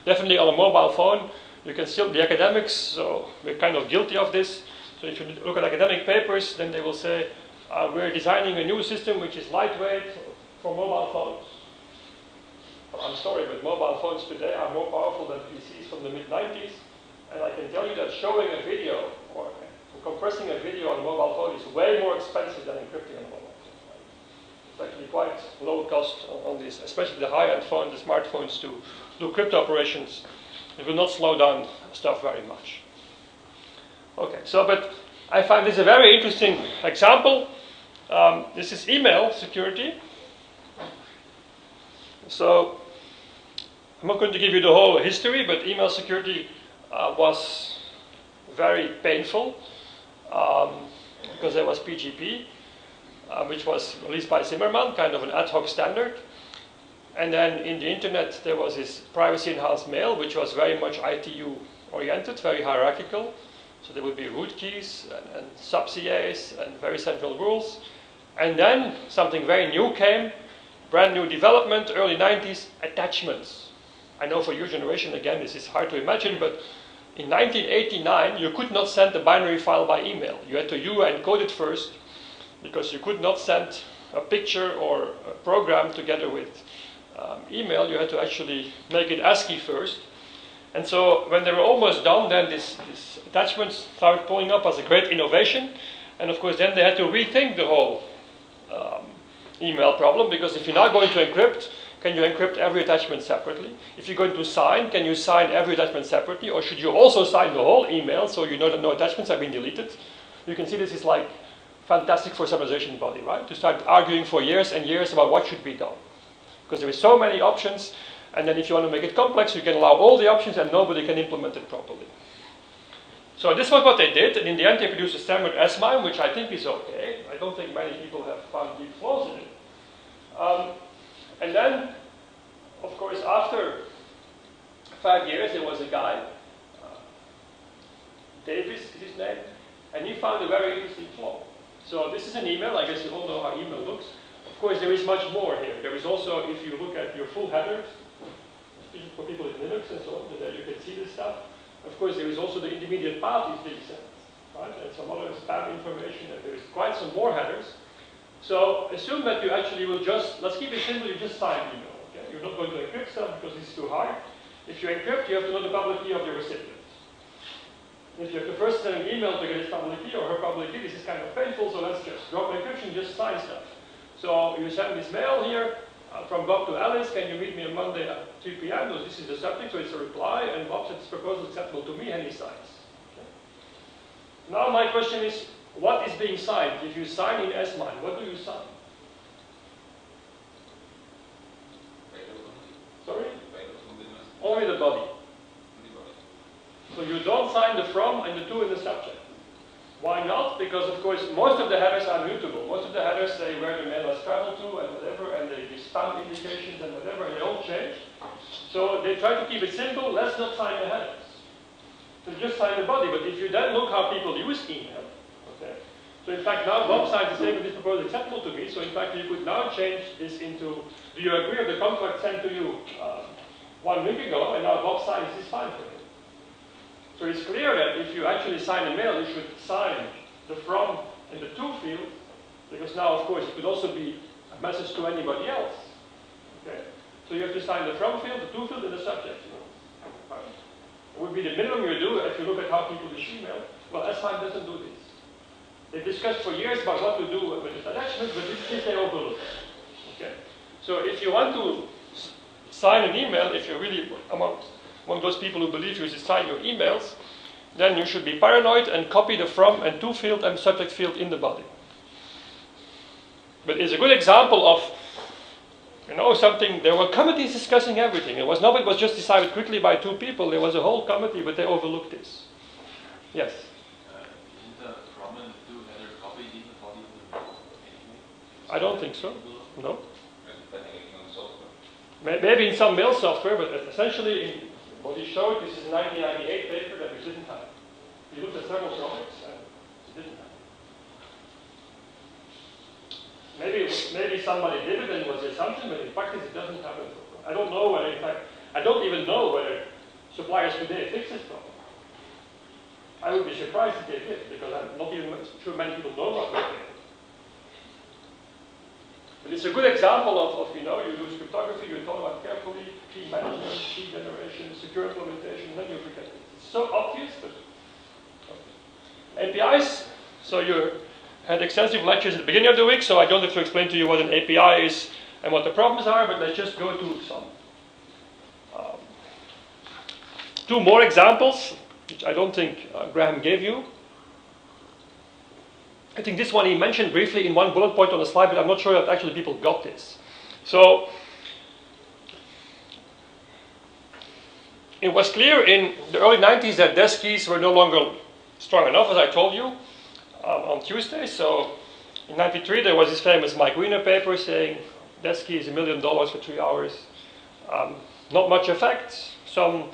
Definitely on a mobile phone, you can still be academics, so we're kind of guilty of this. So if you look at academic papers, then they will say, we're designing a new system which is lightweight for mobile phones. Well, I'm sorry, but mobile phones today are more powerful than PCs from the mid-90s. And I can tell you that showing a video or compressing a video on a mobile phone is way more expensive than encrypting on a mobile phone. It's actually quite low cost on this, especially the high-end phones, the smartphones, to do crypto operations. It will not slow down stuff very much. Okay, so but I find this a very interesting example. This is email security. So I'm not going to give you the whole history, but email security was very painful because there was PGP, which was released by Zimmerman, kind of an ad hoc standard. And then in the internet, there was this privacy-enhanced mail, which was very much ITU-oriented, very hierarchical. So there would be root keys and sub-CAs and very central rules. And then something very new came, brand new development, early 90s, attachments. I know for your generation, again, this is hard to imagine, but in 1989, you could not send a binary file by email. You had to encode it first, because you could not send a picture or a program together with email, you had to actually make it ASCII first. And so when they were almost done, then this attachments started pulling up as a great innovation. And of course, then they had to rethink the whole email problem, because if you're now going to encrypt, can you encrypt every attachment separately? If you're going to sign, can you sign every attachment separately? Or should you also sign the whole email so you know that no attachments have been deleted? You can see this is like fantastic for summarization body, right? To start arguing for years and years about what should be done. Because there are so many options, and then if you want to make it complex, you can allow all the options and nobody can implement it properly. So this was what they did, and in the end they produced a standard S-MIME, which I think is okay. I don't think many people have found deep flaws in it. And then, of course, after 5 years, there was a guy, Davis is his name, and he found a very interesting flaw. So this is an email. I guess you all know how email looks. Of course, there is much more here. There is also, if you look at your full header, for people with Linux and so on, then you can see this stuff. Of course, there is also the intermediate path is being sent, right? And some other spam information, and there is quite some more headers. So assume that you actually will just, let's keep it simple, you just sign email. Okay? You're not going to encrypt stuff because it's too hard. If you encrypt, you have to know the public key of the recipient. If you have to first send an email to get his public key or her public key, this is kind of painful, so let's just drop encryption, just sign stuff. So you send this mail here from Bob to Alice, can you meet me on Monday at 3 p.m.? So this is the subject, so it's a reply, and Bob says proposal acceptable to me, and he signs. Okay. Now my question is, what is being signed? If you sign in S-MIME, what do you sign? Sorry? Only the body. So you don't sign the from and the to in the subject. Why not? Because of course most of the headers are mutable. Most of the headers say where the mail has traveled to and whatever, and they give spam indications and whatever, and they all change. So they try to keep it simple, let's not sign the headers. So just sign the body, but if you then look how people use email, okay. So in fact now Bob signs the statement is proposed acceptable to me, so in fact you could now change this into, do you agree with the contract sent to you 1 week ago, and now Bob signs this fine for you. So it's clear that if you actually sign a mail, you should sign the from and the to field, because now, of course, it could also be a message to anybody else. Okay? So you have to sign the from field, the to field, and the subject field. Right? It would be the minimum you do if you look at how people use email. Well, S-MIME doesn't do this. They discussed for years about what to do with this attachment, but this they overlook. Okay? So if you want to sign an email, if you're really among those people who believe you should sign your emails, then you should be paranoid and copy the from and to field and subject field in the body. But it's a good example of, something, there were committees discussing everything. It was just decided quickly by 2 people. There was a whole committee, but they overlooked this. Yes? Isn't the from and to header copied in the body of the anyway? I don't think so. No. Maybe in some mail software, but essentially in what he showed, this is a 1998 paper that we didn't have. He looked at several topics and it didn't have. Maybe somebody did it and it was the assumption, but in practice it doesn't happen. I don't know whether, in fact, I don't even know whether suppliers today fix this problem. I would be surprised if they did, because I'm not even sure many people know what they did. But it's a good example of you use cryptography, you thought about carefully, key management, key generation, secure implementation, then you forget it. It's so obvious, but okay. APIs, so you had extensive lectures at the beginning of the week, so I don't have to explain to you what an API is and what the problems are, but let's just go to some 2 more examples, which I don't think Graham gave you. I think this one he mentioned briefly in one bullet point on the slide, but I'm not sure that actually people got this. So it was clear in the early 90s that desk keys were no longer strong enough, as I told you on Tuesday. So in 93 there was this famous Mike Wiener paper saying desk key is $1 million for 3 hours. Not much effect. Some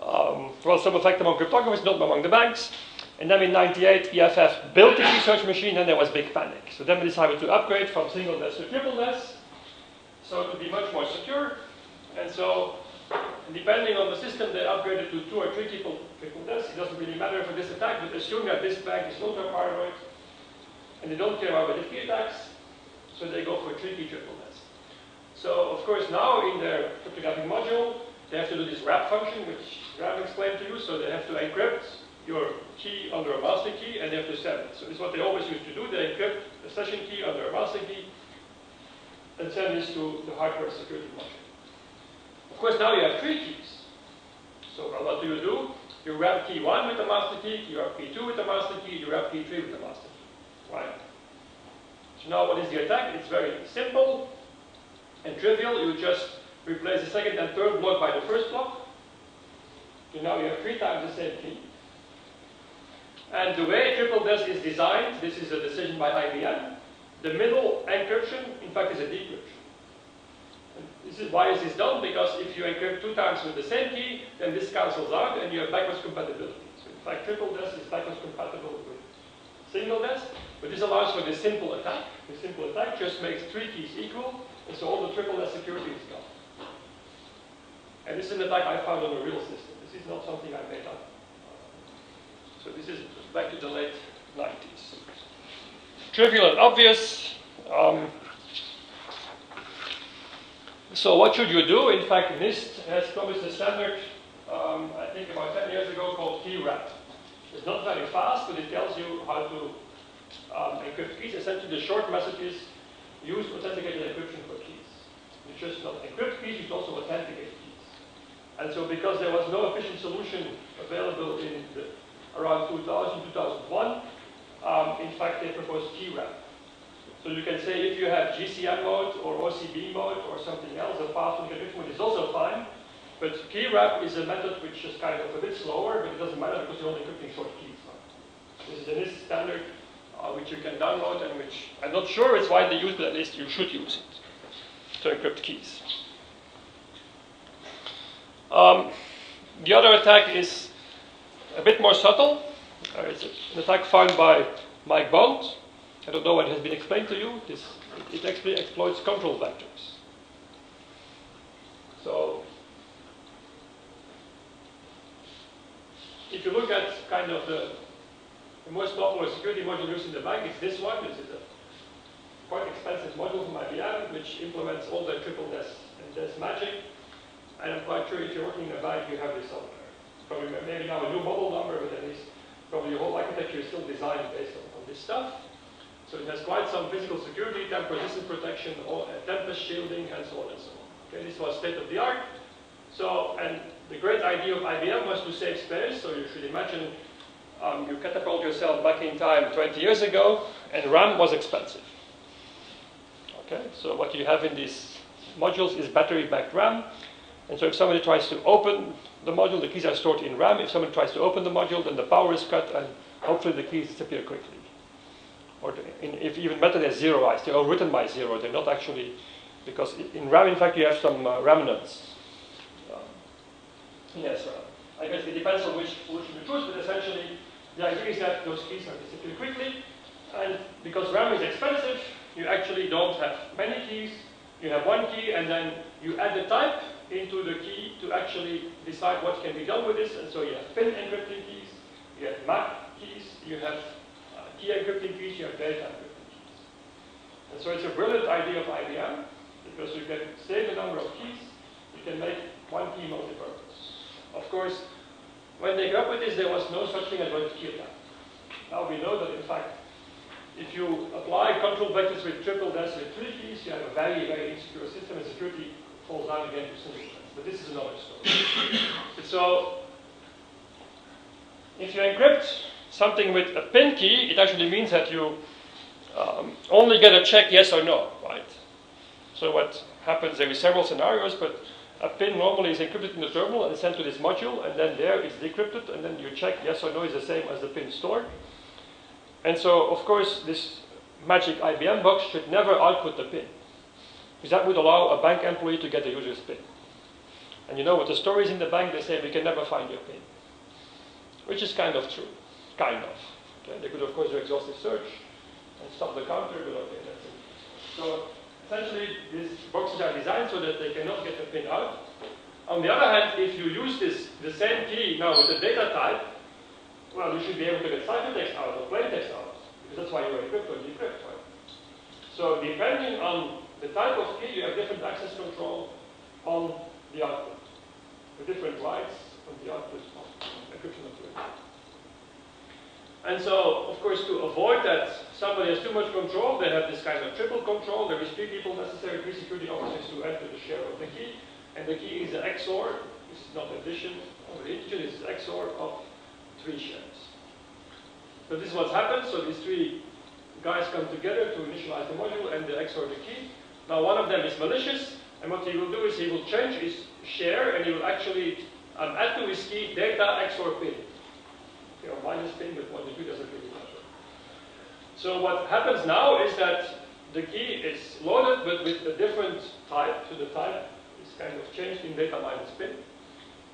effect among cryptographers, not among the banks. And then in 98, EFF built the research machine, and there was big panic. So then we decided to upgrade from single desk to triple desk, so to be much more secure. And so, depending on the system, they upgraded to 2 or 3 triple desks. It doesn't really matter for this attack, but assume that this bank is ultra paranoid, and they don't care about the key attacks, so they go for 3 key triple desks. So of course now in their cryptographic module, they have to do this wrap function, which Ram explained to you. So they have to encrypt your key under a master key, and they have to send it. So this is what they always used to do. They encrypt a session key under a master key, and send this to the hardware security module. Of course, now you have 3 keys. So what do? You wrap key 1 with the master key, you wrap key 2 with the master key, you wrap key 3 with the master key. Right? So now what is the attack? It's very simple and trivial. You just replace the second and third block by the first block. So now you have 3 times the same key. And the way triple DES is designed, this is a decision by IBM, the middle encryption, in fact, is a decryption. Why is this done? Because if you encrypt 2 times with the same key, then this cancels out and you have backwards compatibility. So in fact, triple DES is backwards compatible with single DES, but this allows for this simple attack. The simple attack just makes 3 keys equal, and so all the triple DES security is gone. And this is an attack I found on a real system. This is not something I made up. So this is back to the late 90s. Trivial and obvious. So what should you do? In fact, NIST has published a standard, I think about 10 years ago, called key wrap. It's not very fast, but it tells you how to encrypt keys. Essentially, the short message is use authenticated encryption for keys. You just not encrypt keys, you also authenticate keys. And so because there was no efficient solution available in around 2000, 2001, in fact, they proposed key wrap. So you can say if you have GCM mode or OCB mode or something else, a fast encryption mode is also fine. But key wrap is a method which is kind of a bit slower, but it doesn't matter because you're only encrypting short keys. This is a NIST standard which you can download and which I'm not sure it's widely used, but at least you should use it to encrypt keys. The other attack is a bit more subtle. It's an attack found by Mike Bond. I don't know what has been explained to you. It actually exploits control vectors. So, if you look at kind of the most popular security module used in the bank, it's this one. This is a quite expensive module from IBM, which implements all the triple DES and DES magic. And I'm quite sure if you're working in a bank, you have this somewhere. Probably maybe now a new model number, but at least probably your whole architecture is still designed based on this stuff. So it has quite some physical security, tamper-resistant protection, tempest shielding, and so on and so on. Okay, this was state of the art. So, and the great idea of IBM was to save space. So you should imagine you catapult yourself back in time 20 years ago, and RAM was expensive. Okay, so what you have in these modules is battery-backed RAM. And so if somebody tries to open the module, the keys are stored in RAM. If someone tries to open the module, then the power is cut, and hopefully the keys disappear quickly. Or if even better, they're zeroized. They're overwritten by 0. They're not actually, because in RAM, in fact, you have some remnants. Yes, I guess it depends on which solution you choose, but essentially, the idea is that those keys are disappear quickly. And because RAM is expensive, you actually don't have many keys. You have one key, and then you add the type into the key to actually decide what can be done with this. And so you have pin encrypting keys, you have MAC keys, you have key encrypting keys, you have data encrypting keys. And so it's a brilliant idea of IBM, because you can save the number of keys, you can make one key multi-purpose. Of course, when they came up with this, there was no such thing as one key attack. Now we know that, in fact, if you apply control vectors with triple DES with 3 keys, you have a very, very insecure system, and security falls down again to single DES. But this is another story. So, if you encrypt something with a PIN key, it actually means that you only get a check yes or no, right? So what happens, there are several scenarios, but a PIN normally is encrypted in the terminal and sent to this module, and then there it's decrypted, and then you check yes or no is the same as the PIN stored. And so, of course, this magic IBM box should never output the PIN, because that would allow a bank employee to get the user's PIN. And you know, with the stories in the bank, they say we can never find your PIN, which is kind of true, kind of. Okay? They could, of course, do exhaustive search and stop the counter, but okay, that's it. So essentially, these boxes are designed so that they cannot get the PIN out. On the other hand, if you use the same key now with the data type, well, you should be able to get ciphertext out or plain text out, because that's why you encrypt or decrypt, right? So depending on the type of key, you have different access control on the output, with different rights on the output of encryption of the key. And so, of course, to avoid that somebody has too much control, they have this kind of triple control. There is 3 people necessary, 3 security officers to enter the share of the key. And the key is the XOR. This is not addition of the integer, this is XOR of 3 shares. So this is what happens. So these 3 guys come together to initialize the module and they XOR the key. Now one of them is malicious, and what he will do is he will change his share and he will actually add to his key data XOR pin. Okay, or minus pin, but what you do doesn't really matter. So what happens now is that the key is loaded but with a different type, so the type is kind of changed in data minus pin.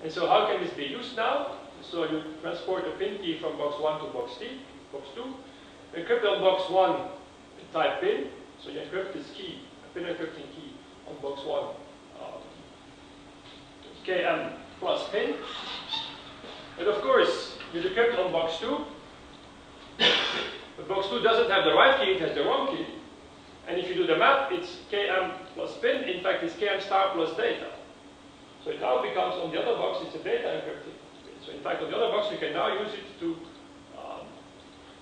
And so how can this be used now? So you transport a pin key from box 1 to box 2. Encrypt on box 1 the type pin. So you encrypt this key, a pin encrypting key on box 1, KM plus pin. And of course, you decrypt on box 2. But box 2 doesn't have the right key, it has the wrong key. And if you do the map, it's KM plus pin. In fact, it's KM star plus data. So it now becomes, on the other box, it's a data encrypted pin. So in fact, on the other box, you can now use it to,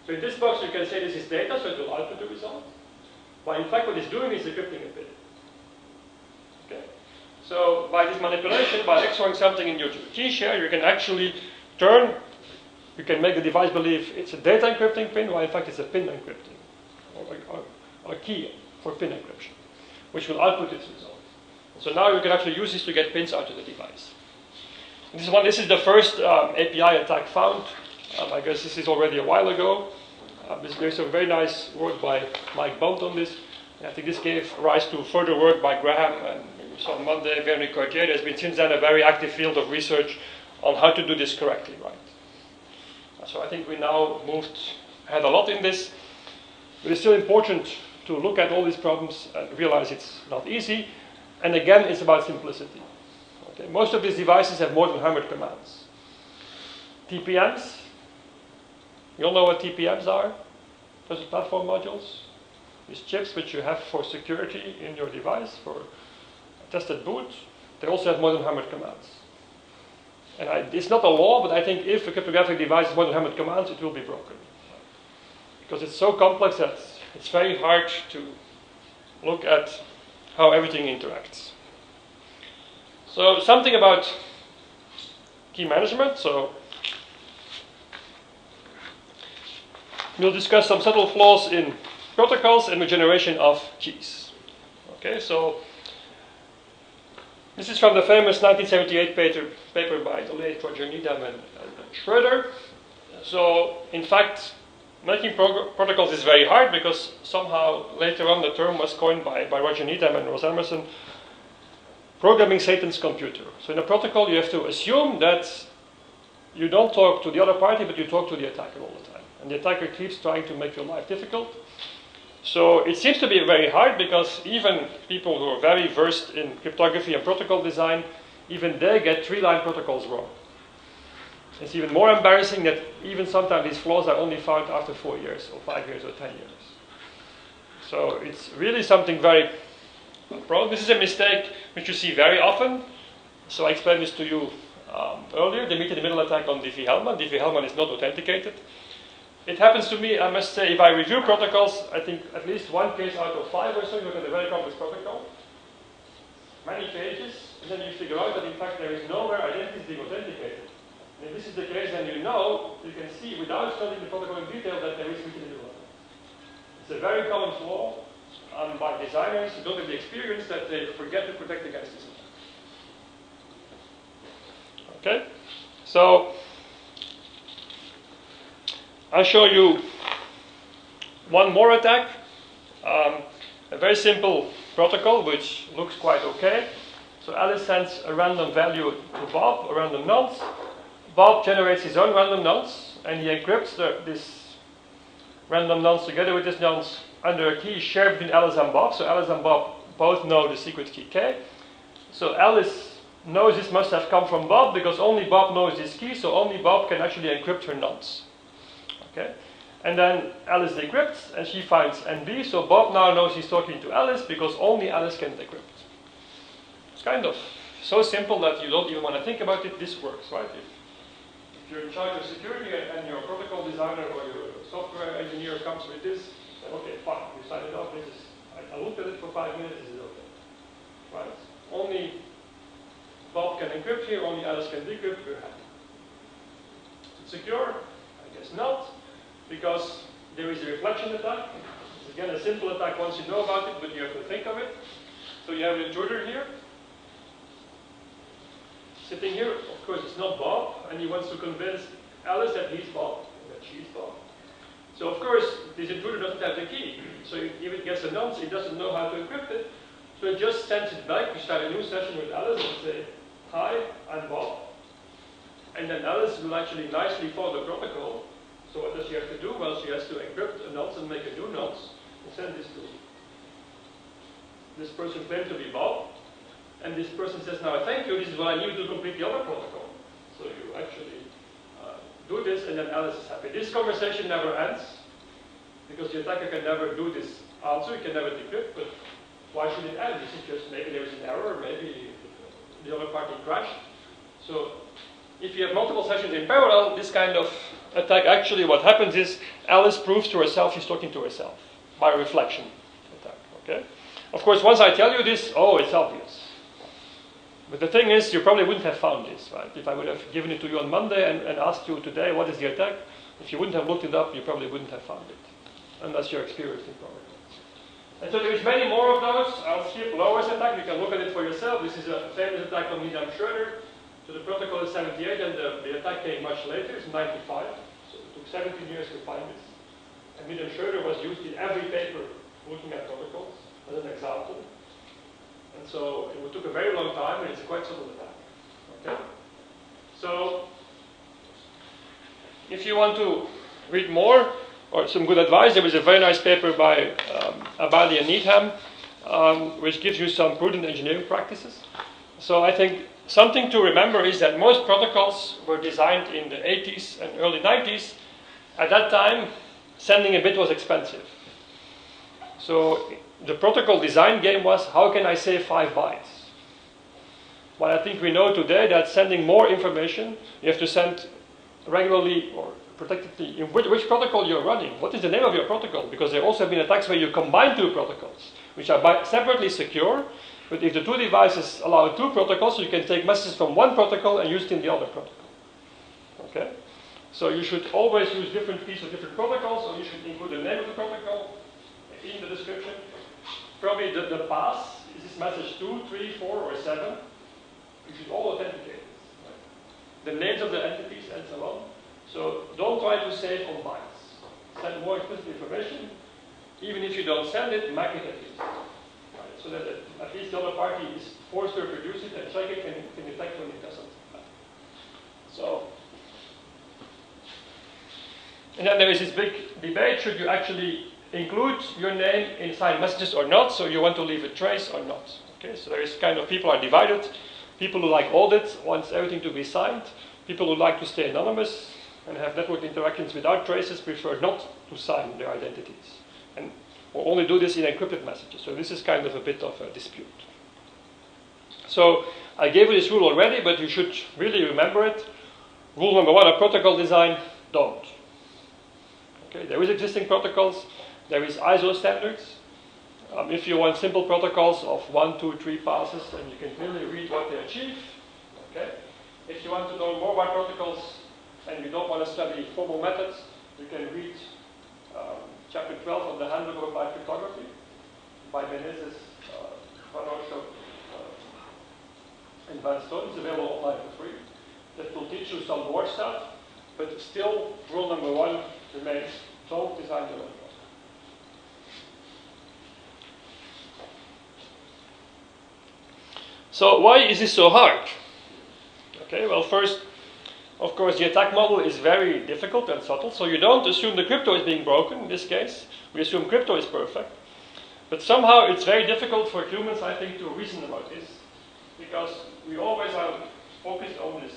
so in this box, you can say this is data, so it will output the result. But in fact, what it's doing is decrypting a pin. Okay? So by this manipulation, by XORing something in your key share, you can actually you can make the device believe it's a data encrypting pin, while in fact it's a pin encrypting, or a key for pin encryption, which will output its result. So now you can actually use this to get pins out of the device. This is the first API attack found. I guess this is already a while ago. There's some very nice work by Mike Bond on this. And I think this gave rise to further work by Graham and so on Monday, Veronique Cordier. There's been since then a very active field of research on how to do this correctly, right? So I think we now had a lot in this, but it's still important to look at all these problems and realize it's not easy. And again, it's about simplicity. Okay? Most of these devices have more than 100 commands. TPMs, you all know what TPMs are? Those are platform modules. These chips which you have for security in your device, for tested boot, they also have more than 100 commands. And it's not a law, but I think if a cryptographic device has more than 100 commands, it will be broken. Because it's so complex that it's very hard to look at how everything interacts. So something about key management. So we'll discuss some subtle flaws in protocols and the generation of keys. Okay, so this is from the famous 1978 paper by the late Roger Needham and Schroeder. So, in fact, making protocols is very hard because somehow later on the term was coined by Roger Needham and Ross Emerson, programming Satan's computer. So in a protocol you have to assume that you don't talk to the other party, but you talk to the attacker all the time. And the attacker keeps trying to make your life difficult. So it seems to be very hard because even people who are very versed in cryptography and protocol design, even they get 3-line protocols wrong. It's even more embarrassing that even sometimes these flaws are only found after 4 years or 5 years or 10 years. So it's really something very prone. This is a mistake which you see very often. So I explained this to you earlier, the meet-in-the-middle attack on Diffie-Hellman. Diffie-Hellman is not authenticated. It happens to me, I must say, if I review protocols, I think at least 1 case out of 5 or so, you look at a very complex protocol, many pages, and then you figure out that in fact there is nowhere identity is being authenticated. And if this is the case, then you can see without studying the protocol in detail that there is meet-in-the-middle attack. It's a very common flaw by designers who don't have the experience that they forget to protect against this attack. Okay? So I'll show you one more attack, a very simple protocol which looks quite okay. So Alice sends a random value to Bob, a random nonce. Bob generates his own random nonce and he encrypts this random nonce together with this nonce under a key shared between Alice and Bob. So Alice and Bob both know the secret key K. So Alice knows this must have come from Bob because only Bob knows this key, so only Bob can actually encrypt her nonce. Okay? And then Alice decrypts, and she finds NB, so Bob now knows he's talking to Alice because only Alice can decrypt. It's kind of so simple that you don't even want to think about it. This works, right? If you're in charge of security and your protocol designer or your software engineer comes with this, then okay, fine, you sign it off. This is, I looked at it for 5 minutes, this is okay. Right? Only Bob can encrypt here, only Alice can decrypt, we're happy. Is it secure? I guess not, because there is a reflection attack. It's again a simple attack once you know about it, but you have to think of it. So you have an intruder here. Sitting here, of course, it's not Bob, and he wants to convince Alice that he's Bob, that she's Bob. So, of course, this intruder doesn't have the key. So if it gets a nonce, he doesn't know how to encrypt it. So it just sends it back. We start a new session with Alice and say, hi, I'm Bob. And then Alice will actually nicely follow the protocol. So what does she have to do? Well, she has to encrypt a nonce and make a new nonce and send this to this person claimed to be Bob. And this person says, now thank you, this is what I need to complete the other protocol. So you actually do this, and then Alice is happy. This conversation never ends, because the attacker can never do this answer, he can never decrypt, but why should it end? This is just, maybe there is an error, maybe the other party crashed. So if you have multiple sessions in parallel, this kind of attack, actually what happens is Alice proves to herself she's talking to herself by reflection attack, okay? Of course, once I tell you this, oh, it's obvious. But the thing is, you probably wouldn't have found this, right? If I would have given it to you on Monday and asked you today, what is the attack? If you wouldn't have looked it up, you probably wouldn't have found it, unless you're experienced in protocols. And so there's many more of those. I'll skip Lower's attack. You can look at it for yourself. This is a famous attack on William Schroeder. So the protocol is 78, and the attack came much later. It's 95. So it took 17 years to find this. And William Schroeder was used in every paper looking at protocols as an example. And so it took a very long time, and it's a quite subtle attack. Okay? So if you want to read more or some good advice, there was a very nice paper by Abadi and Needham, which gives you some prudent engineering practices. So I think something to remember is that most protocols were designed in the 80s and early 90s. At that time, sending a bit was expensive. So the protocol design game was, how can I save 5 bytes? Well, I think we know today that sending more information, you have to send regularly or protectedly in which protocol you're running. What is the name of your protocol? Because there also have been attacks where you combine 2 protocols, which are separately secure. But if the 2 devices allow 2 protocols, you can take messages from one protocol and use it in the other protocol. Okay? So you should always use different keys of different protocols, or you should include the name of the protocol in the description. Probably the pass, is this message 2, 3, 4, or 7? You should all authenticate this. Right? The names of the entities and so on. So don't try to save on bytes. Send more explicit information. Even if you don't send it, mark it at least. Right? So that at least the other party is forced to reproduce it and check it and can detect when it doesn't. So, and then there is this big debate, should you actually include your name in signed messages or not, so you want to leave a trace or not. Okay, so there is kind of, people are divided. People who like audit, wants everything to be signed. People who like to stay anonymous and have network interactions without traces prefer not to sign their identities. And will only do this in encrypted messages. So this is kind of a bit of a dispute. So I gave you this rule already, but you should really remember it. Rule number 1 of protocol design, don't. Okay, there is existing protocols. There is ISO standards. If you want simple protocols of 1, 2, 3 passes, then you can clearly read what they achieve. Okay? If you want to know more about protocols and you don't want to study formal methods, you can read chapter 12 of the Handbook of Applied Cryptography by Menezes, Van Oorschot, and Van Stone. It's available online for free. That will teach you some more stuff, but still, rule number 1 remains: don't design your own. So why is this so hard? Okay, well, first, of course, the attack model is very difficult and subtle, so you don't assume the crypto is being broken in this case. We assume crypto is perfect. But somehow it's very difficult for humans, I think, to reason about this, because we always are focused on these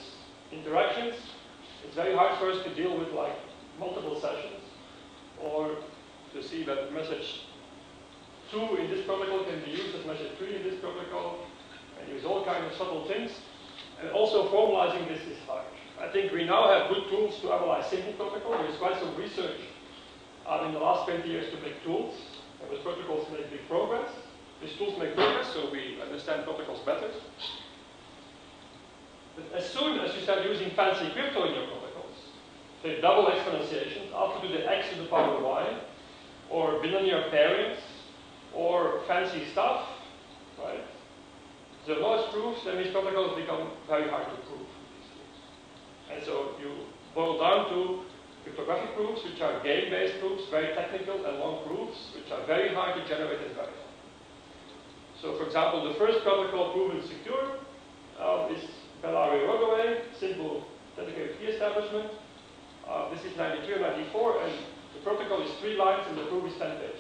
interactions. It's very hard for us to deal with like multiple sessions. see that message 2 in this protocol can be used as message 3 in this protocol, and use all kinds of subtle things. And also formalizing this is hard. I think we now have good tools to analyze simple protocol. There's quite some research in the last 20 years to make tools, and with protocols make big progress. These tools make progress, so we understand protocols better. But as soon as you start using fancy crypto in your protocols, say double exponentiation, after to the x to the power y, or bilinear pairings, or fancy stuff, right? The lowest proofs, then these protocols become very hard to prove. And so you boil down to cryptographic proofs, which are game-based proofs, very technical and long proofs, which are very hard to generate and verify. So, for example, the first protocol proven secure is Bellary-Rodaway, simple dedicated key establishment. This is 93 or 94, and the protocol is 3 lines and the proof is 10 pages.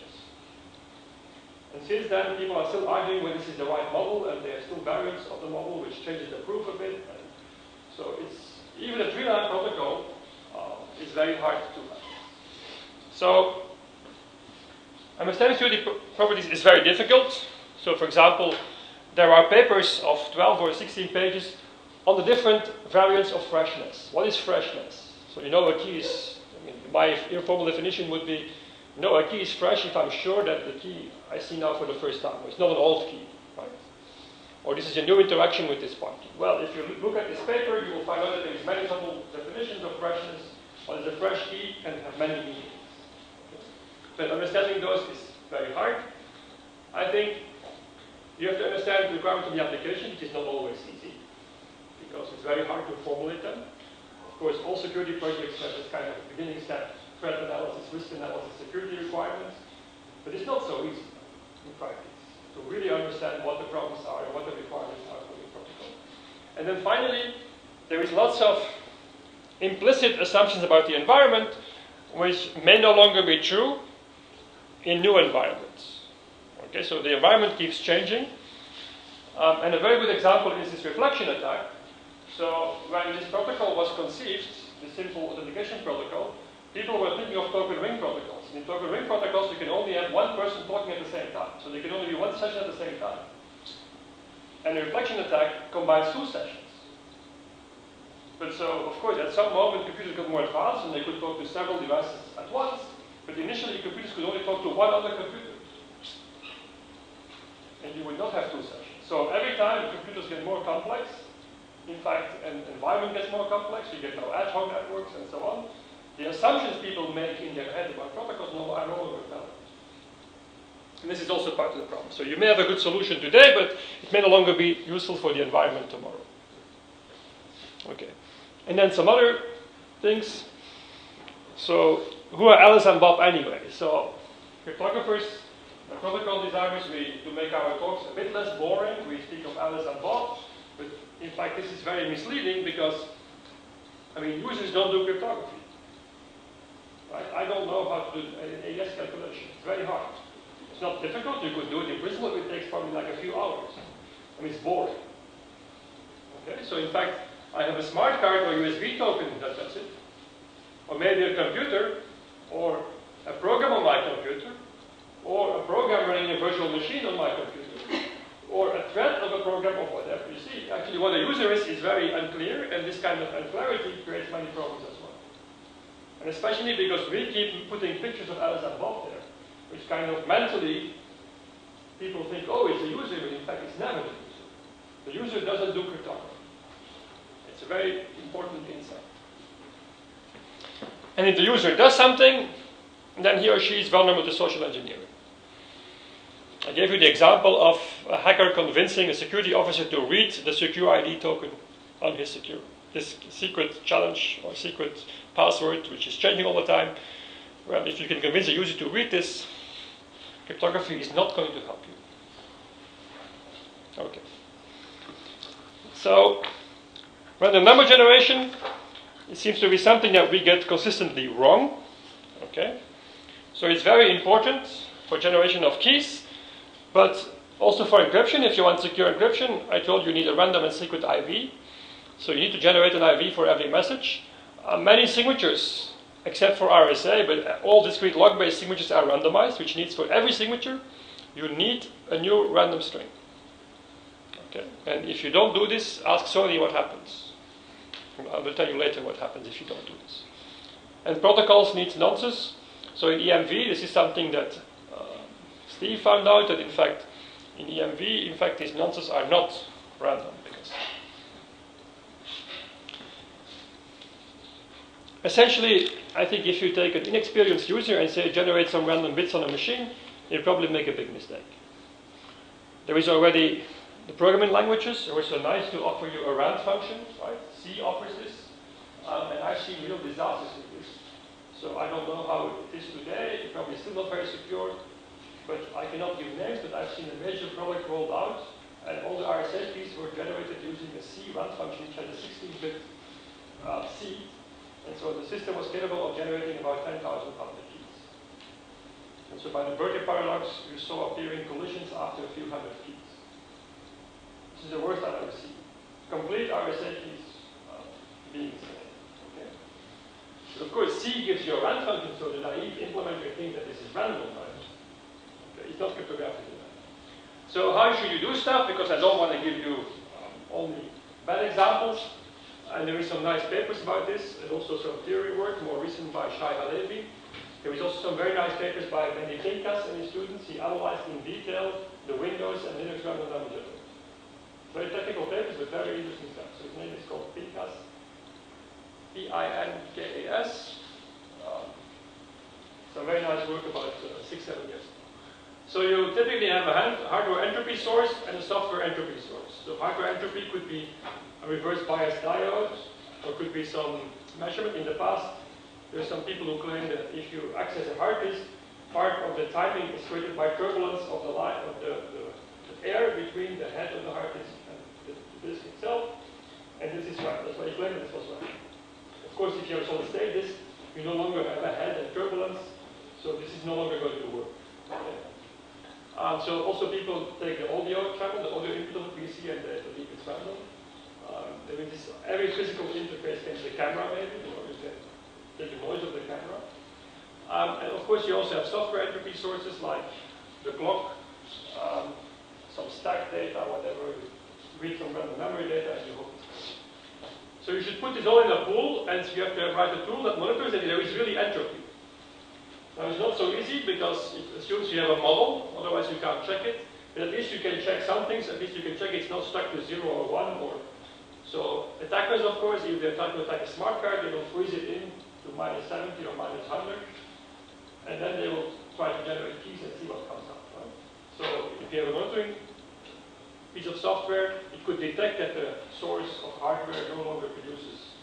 And since then, people are still arguing whether this is the right model, and there are still variants of the model which changes the proof a bit. And so it's even a 3-line protocol is very hard to do. So understanding security properties is very difficult. So, for example, there are papers of 12 or 16 pages on the different variants of freshness. What is freshness? So you know a key is, my informal definition would be, no, a key is fresh if I'm sure that the key I see now for the first time. It's not an old key, right? Or this is a new interaction with this part key. Well, if you look at this paper, you will find out that there is many subtle definitions of freshness. What is a fresh key can have many meanings. Okay. But understanding those is very hard. I think you have to understand the requirements of the application, which is not always easy, because it's very hard to formulate them. Of course, all security projects have this kind of beginning step, threat analysis, risk analysis, security requirements, but it's not so easy in practice to really understand what the problems are and what the requirements are for the protocol. And then finally, there is lots of implicit assumptions about the environment which may no longer be true in new environments. Okay, so the environment keeps changing. And a very good example is this reflection attack. So when this protocol was conceived, the simple authentication protocol, people were thinking of token ring protocols. And in token ring protocols, you can only have one person talking at the same time. So there can only be one session at the same time. And the reflection attack combines 2 sessions. But so, of course, at some moment, computers got more advanced and they could talk to several devices at once. But initially, computers could only talk to one other computer. And you would not have 2 sessions. So every time computers get more complex, in fact, an environment gets more complex, you get more ad hoc networks and so on. The assumptions people make in their head about protocols are no longer valid. And this is also part of the problem. So you may have a good solution today, but it may no longer be useful for the environment tomorrow. Okay. And then some other things. So who are Alice and Bob anyway? So cryptographers and protocol designers, to make our talks a bit less boring, we speak of Alice and Bob. But in fact, this is very misleading because, users don't do cryptography. Right? I don't know how to do an AES calculation. It's very hard. It's not difficult. You could do it in principle. It takes probably like a few hours. It's boring. Okay? So in fact, I have a smart card or USB token that does it. Or maybe a computer, or a program on my computer, or a program running a virtual machine on my computer, or a thread of a program or whatever. You see, actually what a user is very unclear, and this kind of unclarity creates many problems as well. And especially because we keep putting pictures of Alice and Bob there, which kind of mentally, people think, oh, it's a user, but in fact it's never the user. The user doesn't do cryptography. It's a very important insight. And if the user does something, then he or she is vulnerable to social engineering. I gave you the example of a hacker convincing a security officer to read the secure ID token on his secret challenge or secret password, which is changing all the time. Well, if you can convince a user to read this, cryptography is not going to help you. Okay. So, random number generation, it seems to be something that we get consistently wrong. Okay. So it's very important for generation of keys, but also for encryption. If you want secure encryption, I told you need a random and secret IV. So you need to generate an IV for every message. Many signatures except for RSA, but all discrete log-based signatures are randomized, which needs for every signature, you need a new random string. Okay, and if you don't do this, ask Sony what happens. I will tell you later what happens if you don't do this. And protocols need nonces. So in EMV, this is something that Steve found out, that in fact, in EMV, in fact, these nonces are not random. Because essentially, I think if you take an inexperienced user and say generate some random bits on a machine, you probably make a big mistake. There is already the programming languages, which are nice to offer you a rand function, right? C offers this, and I've seen real disasters with this. So I don't know how it is today. It's probably still not very secure, but I cannot give names. But I've seen a major product rolled out, and all the RSA keys were generated using a C rand function, which had a 16-bit C, and so the system was capable of generating about 10,000 public keys. And so by the Berkeley paradox, you saw appearing collisions after a few hundred keys. This is the worst I've ever seen. Complete RSA keys being saved. Okay? But of course, C gives you a rand function, so the naive implementer thinks that this is random, right? Okay, it's not cryptographic. So how should you do stuff? Because I don't want to give you only bad examples. And there is some nice papers about this, and also some theory work, more recent by Shai Halevi. There is also some very nice papers by Benny Pinkas and his students. He analyzed in detail the Windows and Linux random number generator. Very technical papers, but very interesting stuff. So his name is called Pinkas, Pinkas. Some very nice work about 6-7 years. So you typically have a hardware entropy source and a software entropy source. So hardware entropy could be a reverse bias diode, or could be some measurement. In the past, there are some people who claim that if you access a hard disk, part of the timing is created by turbulence of the line of the air between the head of the hard disk and the disk itself. And this is right. That's why you claim this was right. Of course, if you have a solid state disk, you no longer have a head and turbulence, so this is no longer going to work. Okay. So also people take the audio channel, the audio input of the PC, and they believe it's random. Every physical interface can be the camera, maybe, or you can take the noise of the camera. And of course, you also have software entropy sources like the clock, some stack data, whatever, you read from random memory data, and you hope it's good. So you should put this all in a pool, and you have to write a tool that monitors that there is really entropy. Now, it's not so easy because it assumes you have a model, otherwise you can't check it. But at least you can check some things, at least you can check it's not stuck to 0 or 1. So attackers, of course, if they're trying to attack a smart card, they will freeze it in to -70 or -100. And then they will try to generate keys and see what comes up. Right? So if you have a monitoring piece of software, it could detect that the source of hardware no longer produces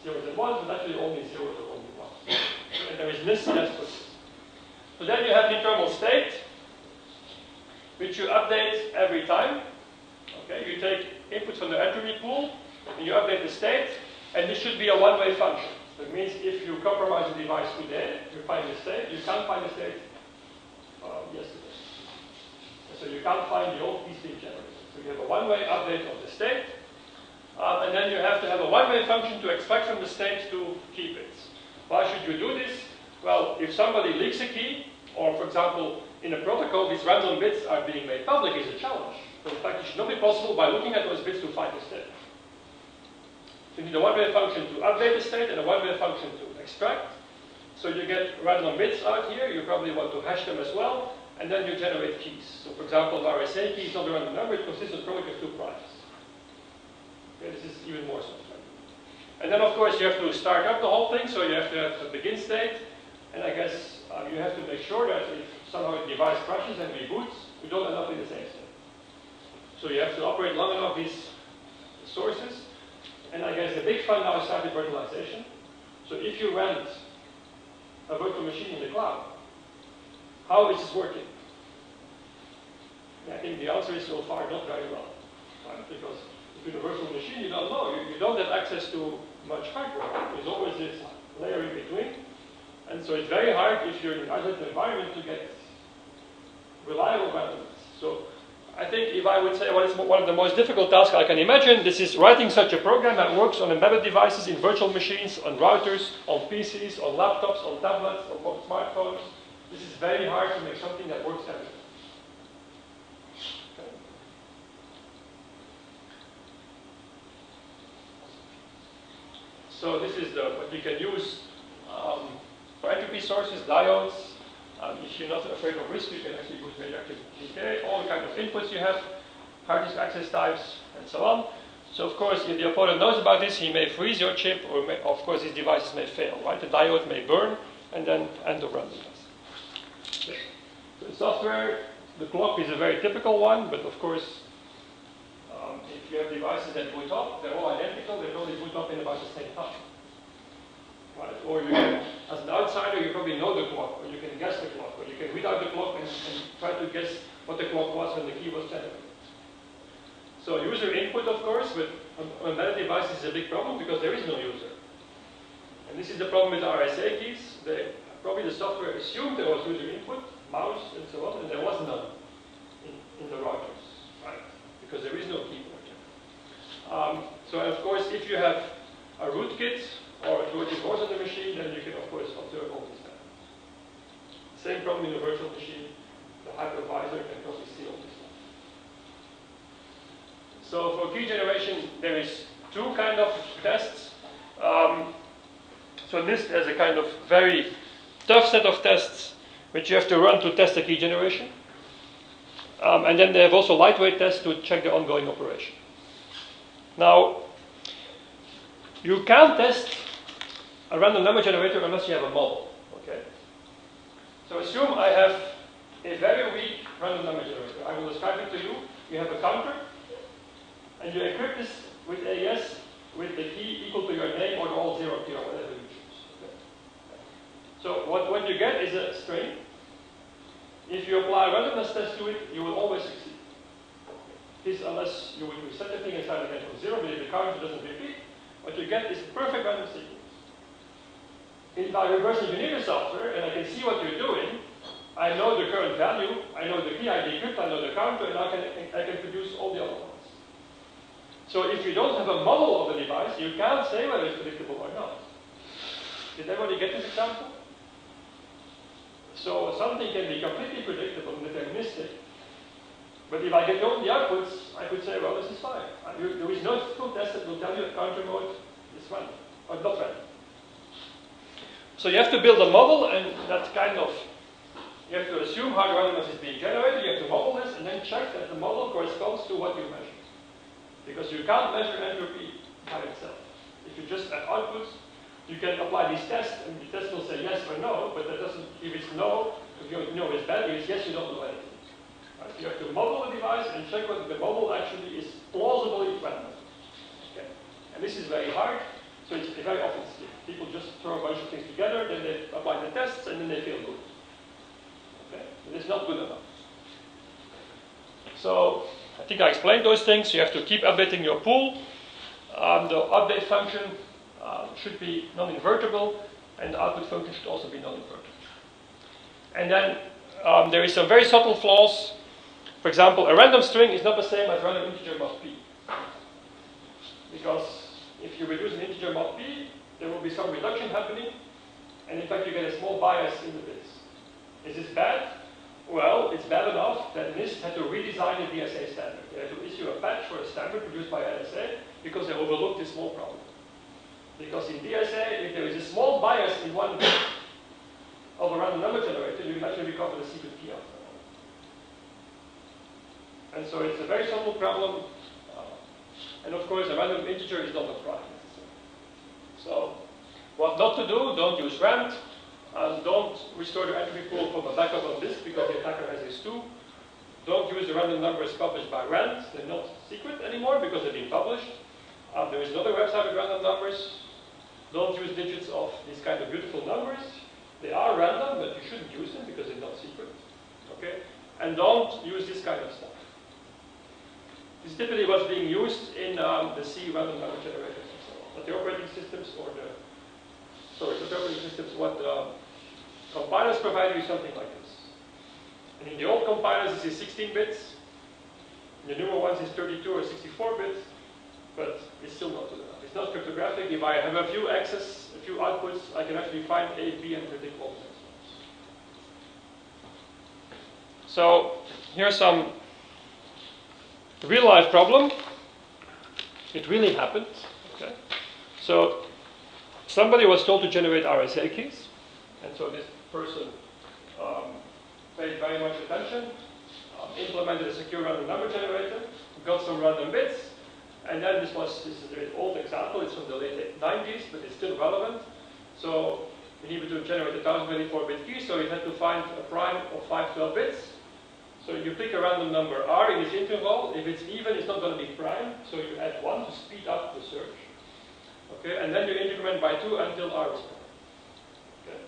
0s and 1s, but actually only 0s or only 1s. And there is this test for this. So then you have the internal state, which you update every time. Okay, you take input from the entropy pool, and you update the state, and this should be a one-way function. So it means if you compromise the device today, you find the state. You can't find the state yesterday. So you can't find the old piece being generated. So you have a one-way update of the state, and then you have to have a one-way function to extract from the state to keep it. Why should you do this? Well, if somebody leaks a key, or for example, in a protocol, these random bits are being made public is a challenge. So in fact, it should not be possible by looking at those bits to find the state. So you need a one-way function to update the state and a one-way function to extract. So you get random bits out here. You probably want to hash them as well, and then you generate keys. So for example, the RSA key is not a random number. It consists of product of 2 primes. Okay, this is even more so. And then, of course, you have to start up the whole thing. So you have to have a begin state. And I guess you have to make sure that if somehow the device crashes and reboots, you don't end up in the same state. So you have to operate long enough these sources. And I guess the big fun now is started virtualization. So if you rent a virtual machine in the cloud, how is this working? And I think the answer is so far not very well. Right? Because if you're a virtual machine, you don't know. You don't have access to much hardware. There's always this layer in between. And so it's very hard if you're in an isolated environment to get reliable randomness. So I think if I would say what is one of the most difficult tasks I can imagine, this is writing such a program that works on embedded devices, in virtual machines, on routers, on PCs, on laptops, on tablets, on smartphones. This is very hard to make something that works everywhere. Okay. So this is what you can use for entropy sources, diodes. If you're not afraid of risk, you can actually use radioactive decay, all kind of inputs you have, hard disk access types, and so on. So of course, if the opponent knows about this, he may freeze your chip, or of course his devices may fail, right? The diode may burn, and then end of run device. Okay. So in software, the clock is a very typical one, but of course, if you have devices that boot up, they're all identical, they only boot up in about the same time. Right? Or you can, as an outsider, you probably know the clock, or you can guess the clock, or you can read out the clock and try to guess what the clock was when the key was generated. So user input, of course, with embedded devices is a big problem because there is no user. And this is the problem with RSA keys. Probably the software assumed there was user input, mouse, and so on, and there was none in the routers, right? Because there is no keyboard yet. So of course, if you have a rootkit, or a Trojan horse on the machine, then you can, of course, observe all these patterns. Same problem in a virtual machine. The hypervisor can probably see all this stuff. So for key generation, there is two kind of tests. So this is a kind of very tough set of tests which you have to run to test the key generation. And then they have also lightweight tests to check the ongoing operation. Now, you can't test a random number generator unless you have a model. Okay? So assume I have a very weak random number generator. I will describe it to you. You have a counter, and you encrypt this with AES with the key equal to your name or the all zero key or whatever you choose. Okay? So what you get is a string. If you apply a randomness test to it, you will always succeed. This unless you would reset the thing and start again from zero, but if the counter doesn't repeat, what you get is perfect random sequence. If I reverse engineer the software and I can see what you're doing, I know the current value, I know the key I decrypt, I know the counter, and I can produce all the other ones. So if you don't have a model of the device, you can't say whether it's predictable or not. Did everybody get this example? So something can be completely predictable and deterministic. But if I get all the outputs, I could say, well, this is fine. There is no full test that will tell you that counter mode is random, or not random. So you have to build a model, and that's kind of, you have to assume how the randomness is being generated, you have to model this, and then check that the model corresponds to what you measure. Because you can't measure entropy by itself. If you just add outputs, you can apply these tests, and the test will say yes or no, but that doesn't, if it's no, if you know it's bad, if it's yes, you don't know anything. Right? You have to model the device and check whether the model actually is plausibly random. Okay? And this is very hard, so it's very often skipped. People just throw a bunch of things together, then they apply the tests, and then they feel good. Okay? But it's not good enough. So I think I explained those things. You have to keep updating your pool. The update function should be non-invertible, and the output function should also be non-invertible. And then there is some very subtle flaws. For example, a random string is not the same as random integer mod p. Because if you reduce an integer mod p, there will be some reduction happening, and in fact you get a small bias in the bits. Is this bad? Well, it's bad enough that NIST had to redesign the DSA standard. They had to issue a patch for a standard produced by NSA because they overlooked this small problem. Because in DSA, if there is a small bias in one bit of a random number generator, you can actually recover the secret key after all. And so it's a very subtle problem. And of course, a random integer is not a prime. So what not to do, don't use rand. And don't restore the entropy pool from a backup on disk because the attacker has this too. Don't use the random numbers published by rand. They're not secret anymore because they've been published. There is another website with random numbers. Don't use digits of these kind of beautiful numbers. They are random, but you shouldn't use them because they're not secret. Okay? And don't use this kind of stuff. This is typically what's being used in the C random number generators and so on. But the operating systems or the operating systems, what the compilers provide you is something like this. And in the old compilers, this is 16 bits. The newer ones is 32 or 64 bits, but it's still not good enough. It's not cryptographic. If I have a few access, a few outputs, I can actually find A, B, and predict all the next ones. So here's some real-life problem. It really happened. Okay. So somebody was told to generate RSA keys, and so this person paid very much attention, implemented a secure random number generator, got some random bits, and then this is a very old example. It's from the late 90s, but it's still relevant. So we needed to generate a 1024-bit key, so we had to find a prime of 512 bits. So you pick a random number r in this interval. If it's even, it's not going to be prime, so you add 1 to speed up the search. Okay, and then you increment by 2 until r is prime. Okay,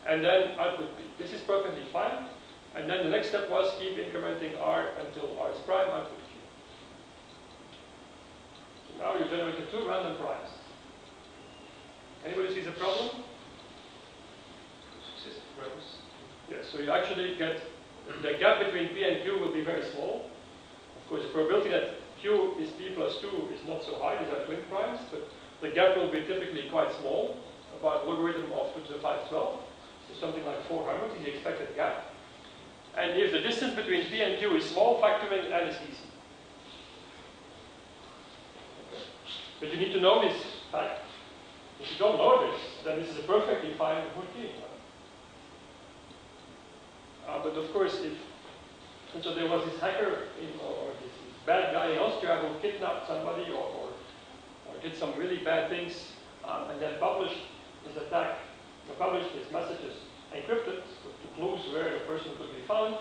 and then output b. This is perfectly fine. And then the next step was keep incrementing r until r is prime, output q. So now you generated 2 random primes. Anybody sees a problem? Yes, so you actually get the gap between p and q will be very small. Of course, the probability that q is p plus 2 is not so high. These are twin primes, but the gap will be typically quite small, about logarithm of 2 to the 512. So something like 400 is the expected gap. And if the distance between p and q is small, factoring n is easy. Okay. But you need to know this fact. If you don't know this, then this is a perfectly fine good key. But of course, and so there was this hacker or this bad guy in Austria who kidnapped somebody or did some really bad things, and then published his attack, published his messages encrypted to clues where the person could be found,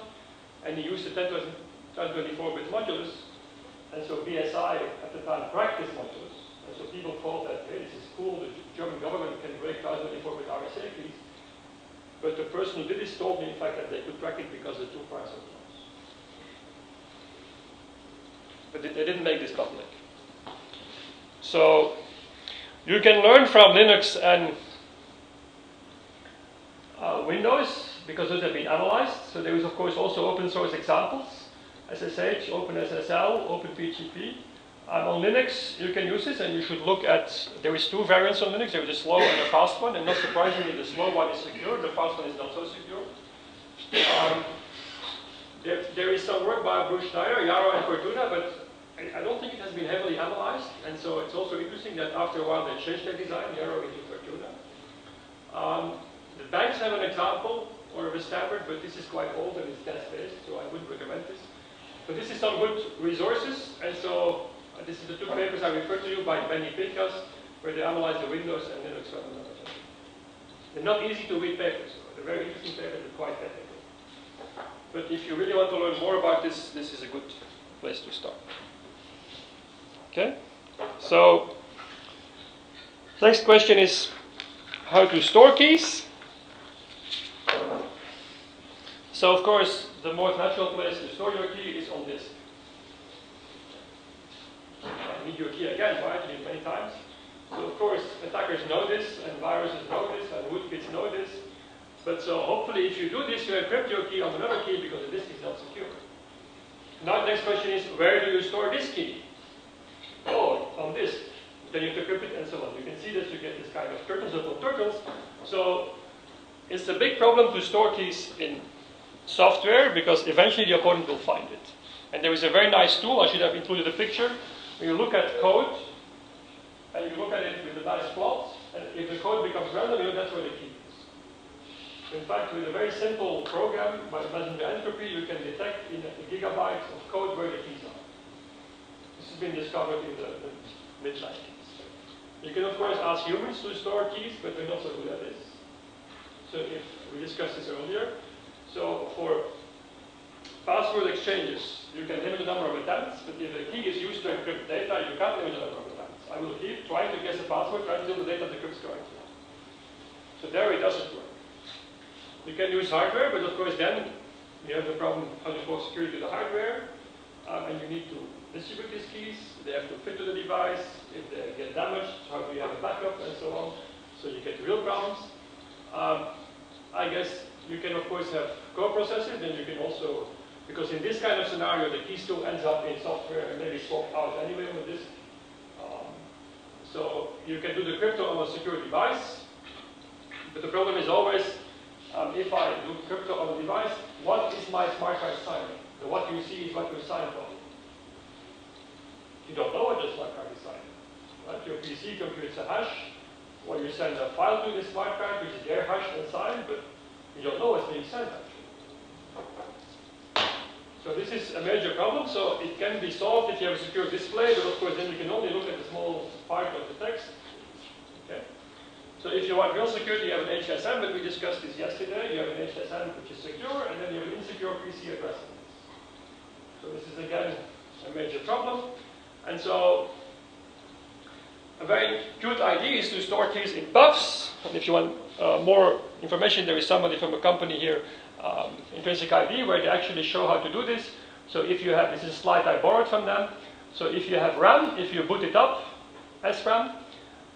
and he used the 1024-bit modulus, and so BSI at the time cracked this modulus, and so people thought that, hey, this is cool, the German government can break 1024-bit RSA keys. But the person who did this told me, in fact, that they could crack it because the 2 primes are close. But they didn't make this public. So you can learn from Linux and Windows, because those have been analyzed. So there is, of course, also open source examples, SSH, OpenSSL, OpenPGP. On Linux, you can use this, and you should look at, there is 2 variants on Linux. There is a slow and a fast one, and not surprisingly, the slow one is secure, the fast one is not so secure. There is some work by Bruce Schneider, Yarrow, and Fortuna, but I don't think it has been heavily analyzed, and so it's also interesting that after a while they changed their design, Yarrow into Fortuna. The banks have an example, or a standard, but this is quite old and it's test-based, so I wouldn't recommend this. But this is some good resources, and so this is the 2 papers I referred to you by Benny Pinkas, where they analyze the Windows and Linux random number generator. They're not easy to read papers, they're very interesting papers, but quite technical. But if you really want to learn more about this, this is a good place to start. Okay? So, next question is how to store keys. So, of course, the most natural place to store your key is on disk. You need your key again, right? You need many times. So, of course, attackers know this, and viruses know this, and rootkits know this. But so, hopefully, if you do this, you encrypt your key on another key because the disk is not secure. Now, the next question is, where do you store this key? Oh, on disk. Then you have to encrypt it and so on. You can see that you get this kind of turtles upon turtles. So, it's a big problem to store keys in software because eventually the opponent will find it. And there is a very nice tool, I should have included a picture. When you look at code, and you look at it with a nice plot, and if the code becomes random, you know that's where the key is. In fact, with a very simple program, by messenger entropy, you can detect in a gigabyte of code where the keys are. This has been discovered in the mid-90s. You can, of course, ask humans to store keys, but we're not so good at this. So if we discussed this earlier. So for password exchanges, you can limit the number of attempts, but if the key is used to encrypt data, you can't limit the number of attempts. I will keep trying to guess a password until the data decrypts correctly. So there it doesn't work. You can use hardware, but of course then you have the problem how to force security to the hardware, and you need to distribute these keys. They have to fit to the device. If they get damaged, how do you have a backup, and so on. So you get real problems. I guess you can, of course, have co-processors, then you can also Because in this kind of scenario, the key still ends up in software and maybe swapped out anyway with this. So you can do the crypto on a secure device, but the problem is always, if I do crypto on a device, what is my smart card signing? So what you see is what you sign for. You don't know what the smart card is signing. Right? Your PC computes a hash, or you send a file to the smart card, which is their hash and signed, but you don't know what's being sent actually. So this is a major problem, so it can be solved if you have a secure display, but of course then you can only look at the small part of the text. Okay. So if you want real security, you have an HSM, but we discussed this yesterday. You have an HSM which is secure, and then you have an insecure PC address. So this is again a major problem. And so a very good idea is to store keys in puffs. And if you want more information, there is somebody from a company here, Intrinsic ID, where they actually show how to do this. So if you have, this is a slide I borrowed from them. So if you have RAM, if you boot it up, SRAM,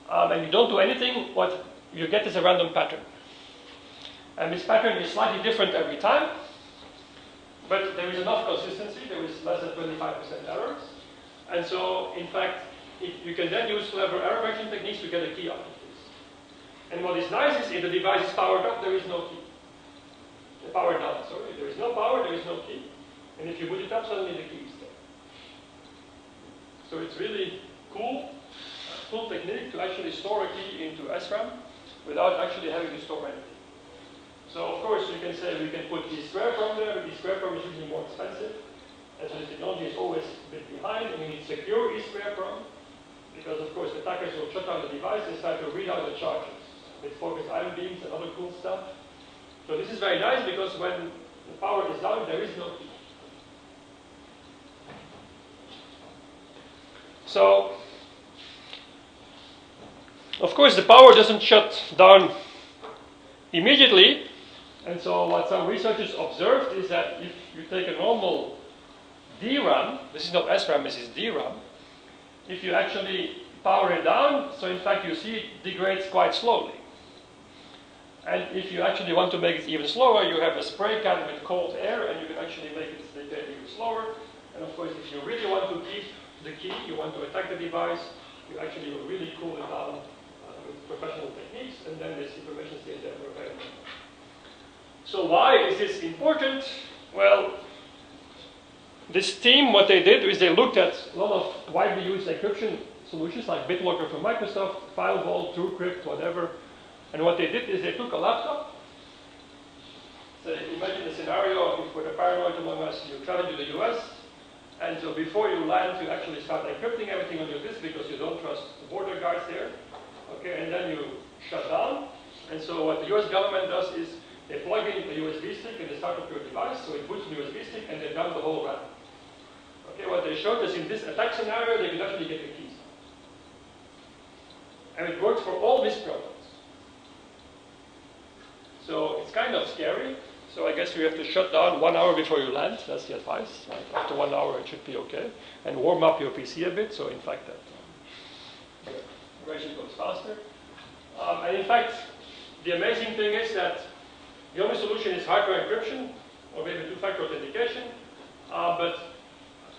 and you don't do anything, what you get is a random pattern. And this pattern is slightly different every time, but there is enough consistency, there is less than 25% errors. And so, in fact, you can then use clever error correction techniques to get a key out of this. And what is nice is if the device is powered up, there is no key. Powered down, sorry. If there is no power, there is no key. And if you boot it up, suddenly the key is there. So it's really cool technique to actually store a key into SRAM without actually having to store anything. So of course you can say we can put the square from there, but the square from is usually more expensive. And so the technology is always a bit behind, and we need secure E-square from, because of course the attackers will shut down the device and start to read out the charges with focused ion beams and other cool stuff. So this is very nice because when the power is down, there is no key. So, of course, the power doesn't shut down immediately. And so what some researchers observed is that if you take a normal DRAM, this is not SRAM, this is DRAM, if you actually power it down, so in fact you see it degrades quite slowly. And if you actually want to make it even slower, you have a spray can with cold air, and you can actually make it degrade even slower. And of course, if you really want to keep the key, you want to attack the device, you actually will really cool it down with professional techniques, and then this information stays there for very long. So why is this important? Well, this team, what they did is they looked at a lot of widely used encryption solutions like BitLocker from Microsoft, FileVault, TrueCrypt, whatever. And what they did is they took a laptop. So imagine a scenario for the paranoid among us, you travel to the US, and so before you land, you actually start encrypting everything on your disk because you don't trust the border guards there. Okay, and then you shut down. And so what the US government does is they plug in a USB stick and they start up your device, so it boots the USB stick and they dump the whole RAM. Okay, what they showed us in this attack scenario, they could actually get the keys. And it works for all these products. So it's kind of scary. So I guess you have to shut down 1 hour before you land. That's the advice. Right? After 1 hour, it should be okay. And warm up your PC a bit. So in fact, that operation goes faster. And in fact, the amazing thing is that the only solution is hardware encryption, or maybe two-factor authentication. But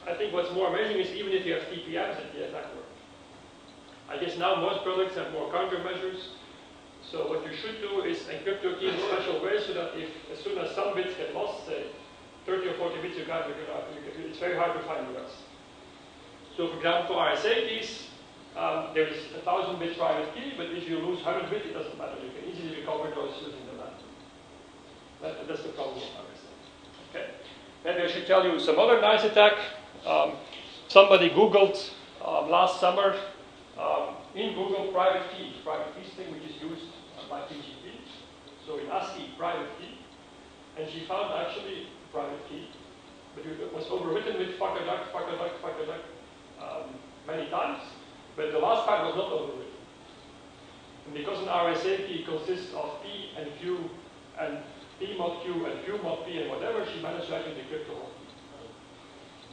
I think what's more amazing is even if you have TPMs, that the attack works. I guess now most products have more countermeasures. So what you should do is encrypt your key in a special way so that if, as soon as some bits get lost, say 30 or 40 bits, it's very hard to find the rest. So for example, for RSA keys, there is a 1,000-bit private key, but if you lose 100 bits, it doesn't matter. You can easily recover those using the LAN. That's the problem with RSA. Okay. Maybe I should tell you some other nice attack. Somebody Googled last summer in Google private key string, which is used by PGP. So in ASCII, private key. And she found actually private key, but it was overwritten with fuck a duck, many times. But the last part was not overwritten. And because an RSA key consists of P and Q and P mod Q and Q mod P and whatever, she managed to actually decrypt the whole key.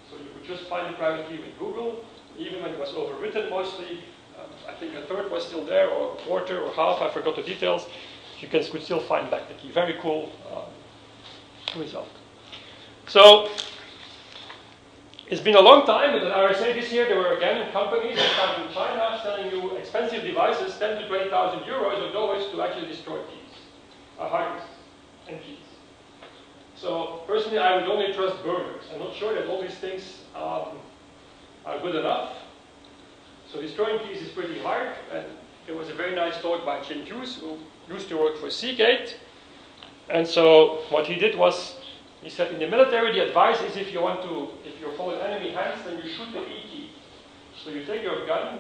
So you could just find the private key with Google, even when it was overwritten mostly. I think a third was still there, or a quarter, or half, I forgot the details. You could still find back the key. Very cool result. So It's been a long time, but at RSA this year there were again companies that in China selling you expensive devices, 10 to 20,000 euros or dollars to actually destroy keys, hard disks and keys. So personally, I would only trust burners. I'm not sure that all these things are good enough. So destroying keys is pretty hard, and there was a very nice talk by Chen Hughes, who used to work for Seagate. And so what he did was, he said in the military, the advice is if you fall in enemy hands, then you shoot the E key. So you take your gun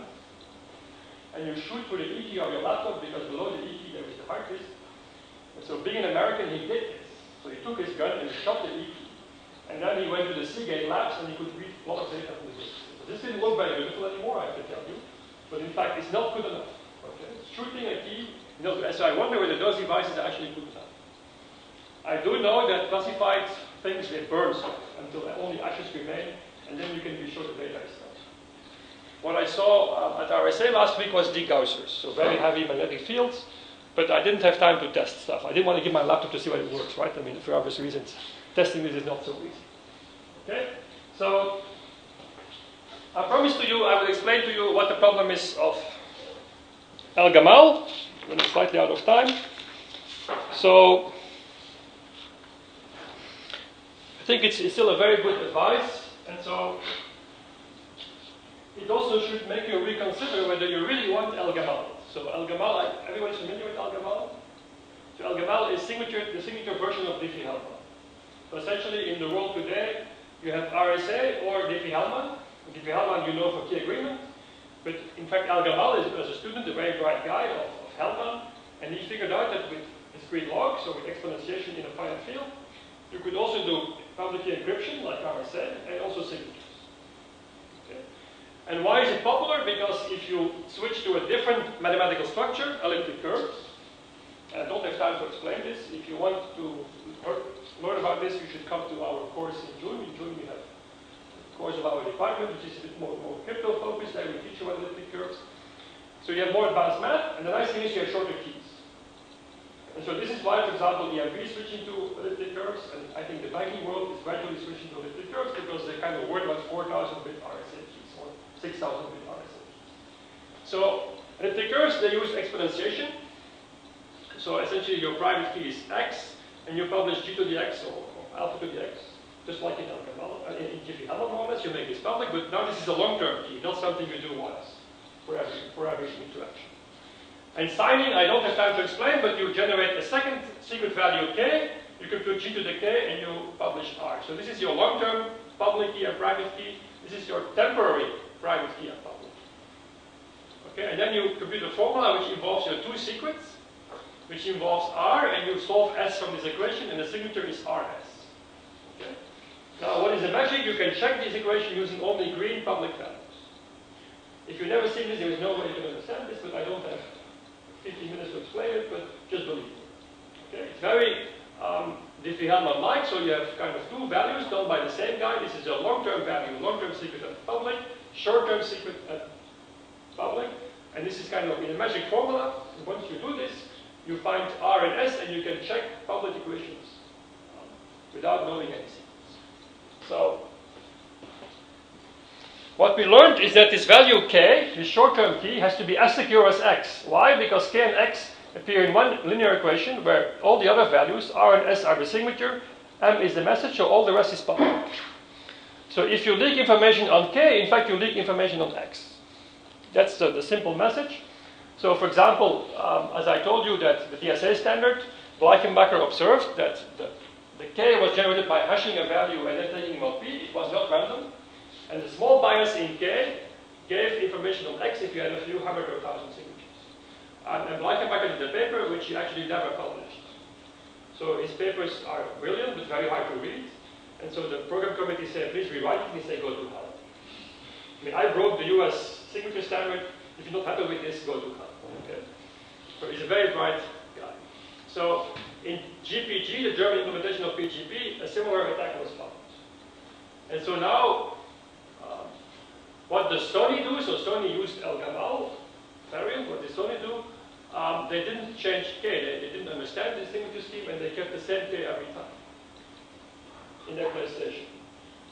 and you shoot for the E key of your laptop, because below the E key there is the hard disk. And so being an American, he did this. So he took his gun and shot the E key. And then he went to the Seagate labs and he could read a lot of data from the disk. So this didn't look very beautiful anymore, I can tell you. But in fact, it's not good enough. Okay? Shooting a key, so I wonder whether those devices are actually good enough. I do know that classified things, they burn stuff until only ashes remain, and then you can be sure the data is not. What I saw at RSA last week was degaussers, so very heavy magnetic fields, but I didn't have time to test stuff. I didn't want to give my laptop to see whether it works, right? I mean, for obvious reasons, testing this is not so easy. Okay? So, I promised to you, I will explain to you what the problem is of El Gamal. I'm slightly out of time. So, I think it's still a very good advice, and so it also should make you reconsider whether you really want El Gamal. So El Gamal, everyone's familiar with El Gamal? So El Gamal is the signature version of Diffie-Hellman. So essentially in the world today, you have RSA or Diffie-Hellman. Diffie-Hellman you know for key agreement, but in fact El Gamal is, as a student, a very bright guy of Hellman, and he figured out that with discrete log, so with exponentiation in a finite field, you could also do public key encryption, like RSA, and also signatures. Okay. And why is it popular? Because if you switch to a different mathematical structure, elliptic curves, and I don't have time to explain this, if you want to learn about this, you should come to our course in June. In June we have a course of our department, which is a bit more crypto focused, there we teach you about elliptic curves. So you have more advanced math, and the nice thing is you have shorter keys. And so this is why, for example, EMB is switching to elliptic curves, and I think the banking world is gradually switching to elliptic curves because they're kind of worried about 4,000-bit RSA keys or 6,000-bit RSA keys. So elliptic curves, they use exponentiation. So essentially your private key is x, and you publish g to the x or alpha to the x, just like in Diffie-Hellman more or less, you make this public, but now this is a long-term key, not something you do once for every interaction. And signing, I don't have time to explain, but you generate a second secret value k, you can put g to the k, and you publish r. So this is your long-term public key and private key. This is your temporary private key and public. Okay, and then you compute a formula which involves your two secrets, which involves r, and you solve s from this equation, and the signature is rs. Okay? Now, what is the magic? You can check this equation using only green public values. If you've never seen this, there is no way you can understand this, but I don't have 15 minutes to explain it, but just believe it. Okay? It's very Diffie-Hellman-like, so you have kind of two values done by the same guy. This is a long-term value, long-term secret at public, short-term secret at public, and this is kind of in a magic formula. And once you do this, you find R and S, and you can check public equations without knowing any secrets. So, what we learned is that this value k, this short-term key, has to be as secure as x. Why? Because k and x appear in one linear equation where all the other values, r and s, are the signature, m is the message, so all the rest is public. So if you leak information on k, in fact you leak information on x. That's the simple message. So for example, as I told you that the DSA standard, Bleikenbacher observed that the k was generated by hashing a value and then taking mod p. It was not random. And the small bias in k gave information on x if you had a few hundred or thousand signatures. And Bleikenbacher did a paper which he actually never published. So his papers are brilliant, but very hard to read. And so the program committee said, please rewrite it, and he said, go to hell. I mean, I broke the US signature standard. If you're not happy with this, go to hell. Okay? So he's a very bright guy. So in GPG, the German implementation of PGP, a similar attack was found. And so now, what does Sony do? So Sony used El Gamal variant. What did Sony do? They didn't change K. They didn't understand the signature scheme, and they kept the same K every time in their PlayStation.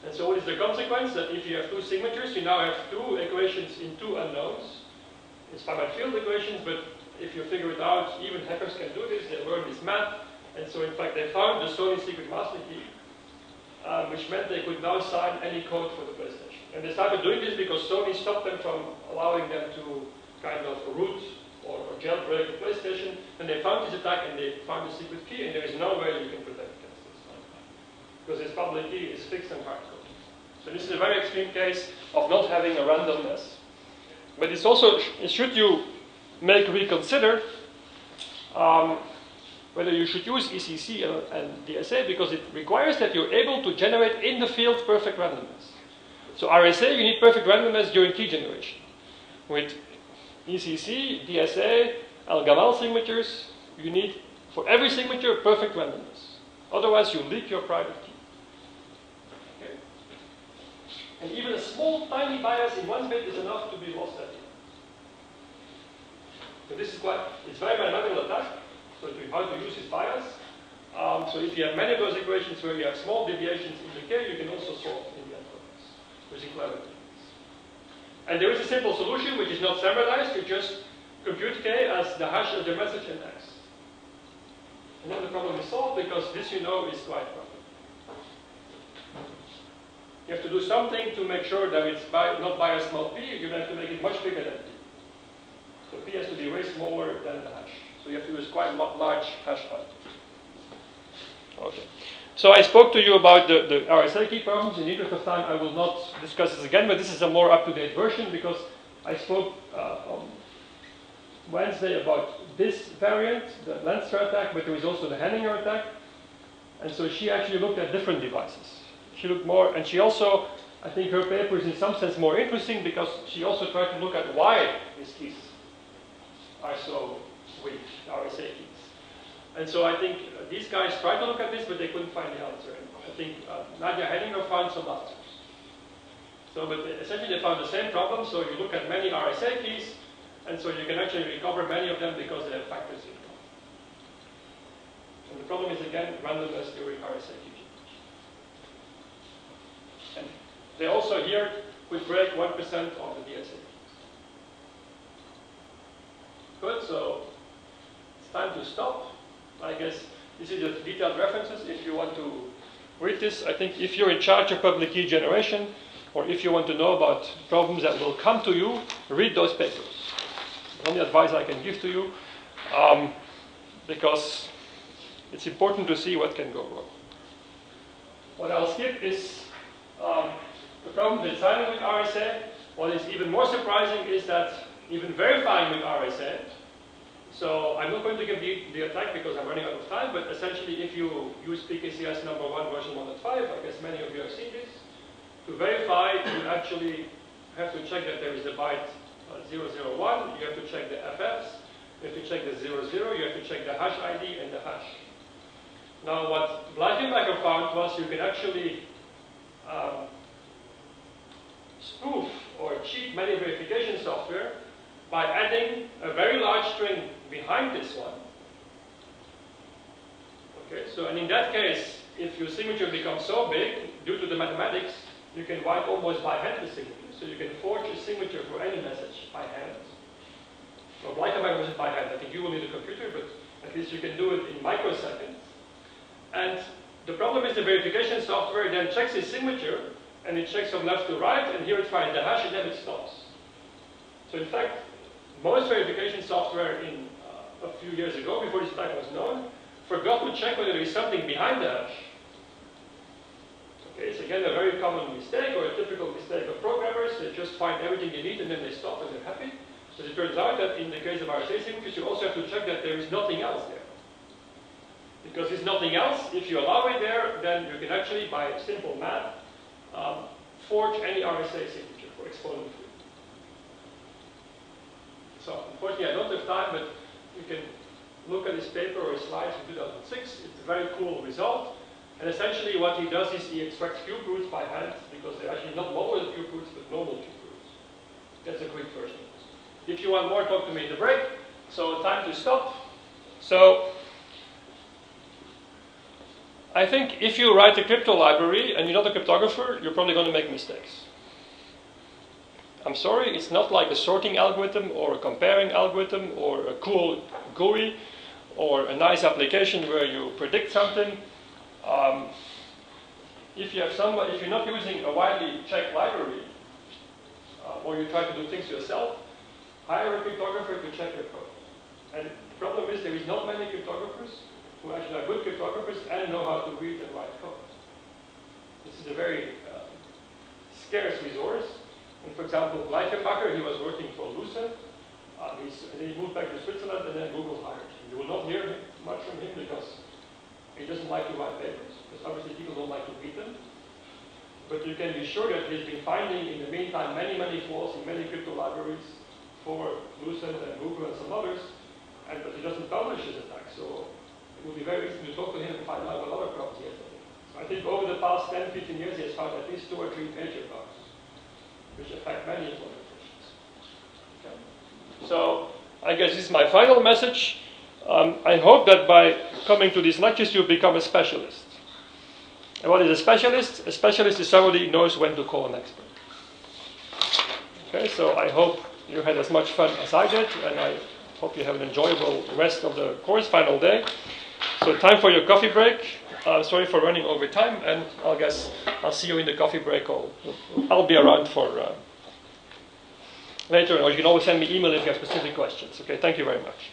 And so what is the consequence? That if you have two signatures, you now have two equations in two unknowns. It's finite field equations, but if you figure it out, even hackers can do this. They learn this math. And so in fact, they found the Sony secret master key, which meant they could now sign any code for the PlayStation. And they started doing this because Sony stopped them from allowing them to kind of root or jailbreak the PlayStation. And they found this attack and they found the secret key, and there is no way you can protect against this. Because this public key is fixed and hard coded. So this is a very extreme case of not having a randomness. But it's also, should you make reconsider whether you should use ECC and DSA, because it requires that you're able to generate in the field perfect randomness. So RSA, you need perfect randomness during key generation. With ECC, DSA, Al-Gamal signatures, you need, for every signature, perfect randomness. Otherwise, you leak your private key. Okay. And even a small, tiny bias in one bit is enough to be lost at the end. So this is it's very mathematical attack. So how to use this bias. So if you have many of those equations where you have small deviations in the k, you can also solve in the end products using clever techniques. And there is a simple solution which is not standardized. You just compute k as the hash of the message in x. And then the problem is solved because this, you know, is quite problem. You have to do something to make sure that it's not biased small p. You have to make it much bigger than p. So p has to be way smaller than the hash. So you have to use quite large hash height. Okay. So I spoke to you about the RSA key problems. In the interest of time, I will not discuss this again, but this is a more up-to-date version because I spoke on Wednesday about this variant, the Lenstra attack, but there is also the Henninger attack. And so she actually looked at different devices. She looked more, and she also, I think her paper is in some sense more interesting because she also tried to look at why these keys are so weak, RSA keys. And so I think these guys tried to look at this, but they couldn't find the answer. And I think Nadia Henninger found some answers. So, but essentially they found the same problem. So you look at many RSA keys, and so you can actually recover many of them because they have factors in them. And the problem is again randomness during RSA key generation. And they also here could break 1% of the DSA keys. Good, so it's time to stop. I guess this is the detailed references if you want to read this. I think if you're in charge of public key generation, or if you want to know about problems that will come to you, read those papers. The only advice I can give to you, because it's important to see what can go wrong. What I'll skip is the problem with signing with RSA. What is even more surprising is that even verifying with RSA, so I'm not going to give the attack because I'm running out of time, but essentially if you use PKCS number 1 version 1.5, I guess many of you have seen this, to verify you actually have to check that there is the byte 001, you have to check the FFs, you have to check the 00, you have to check the hash ID and the hash. Now what Blankenberger found was you can actually spoof or cheat many verification software by adding a very large string behind this one. Okay, so and in that case, if your signature becomes so big, due to the mathematics, you can write almost by hand the signature. So you can forge a signature for any message by hand. Well, Blankenberger wasn't by hand. I think you will need a computer, but at least you can do it in microseconds. And the problem is the verification software then checks his signature, and it checks from left to right, and here it finds the hash, and then it stops. So in fact, most verification software in a few years ago, before this attack was known, forgot to check whether there is something behind the hash. Okay, it's again a very common mistake, or a typical mistake of programmers. They just find everything they need, and then they stop, and they're happy. But it turns out that in the case of RSA signatures, you also have to check that there is nothing else there. Because there's nothing else, if you allow it there, then you can actually, by simple math, forge any RSA signature for exponent free. So unfortunately I don't have time, but you can look at this paper or his slides from 2006. It's a very cool result. And essentially what he does is he extracts cube roots by hand, because they're actually not model cube roots, but normal cube roots. That's a quick version. If you want more, talk to me in the break. So time to stop. So I think if you write a crypto library and you're not a cryptographer, you're probably going to make mistakes. I'm sorry, it's not like a sorting algorithm or a comparing algorithm or a cool GUI or a nice application where you predict something. If you're not using a widely checked library, or you try to do things yourself, hire a cryptographer to check your code. And the problem is there is not many cryptographers who actually are good cryptographers and know how to read and write code. This is a very scarce resource. And for example, Leichenbacher, he was working for Lucent. He moved back to Switzerland and then Google hired him. You will not hear much from him because he doesn't like to write papers, because obviously people don't like to read them. But you can be sure that he's been finding in the meantime many, many flaws in many crypto libraries for Lucent and Google and some others, but he doesn't publish his attacks. So it will be very interesting to talk to him and find out what other problems he has. So I think over the past 10, 15 years, he has found at least 2 or 3 major bugs, which affect many implementations. Okay. So I guess this is my final message. I hope that by coming to these lectures, you become a specialist. And what is a specialist? A specialist is somebody who knows when to call an expert. Okay, so I hope you had as much fun as I did, and I hope you have an enjoyable rest of the course, final day. So time for your coffee break. Sorry for running over time, and I guess I'll see you in the coffee break. I'll be around for later, or you can always send me email if you have specific questions. Okay, thank you very much.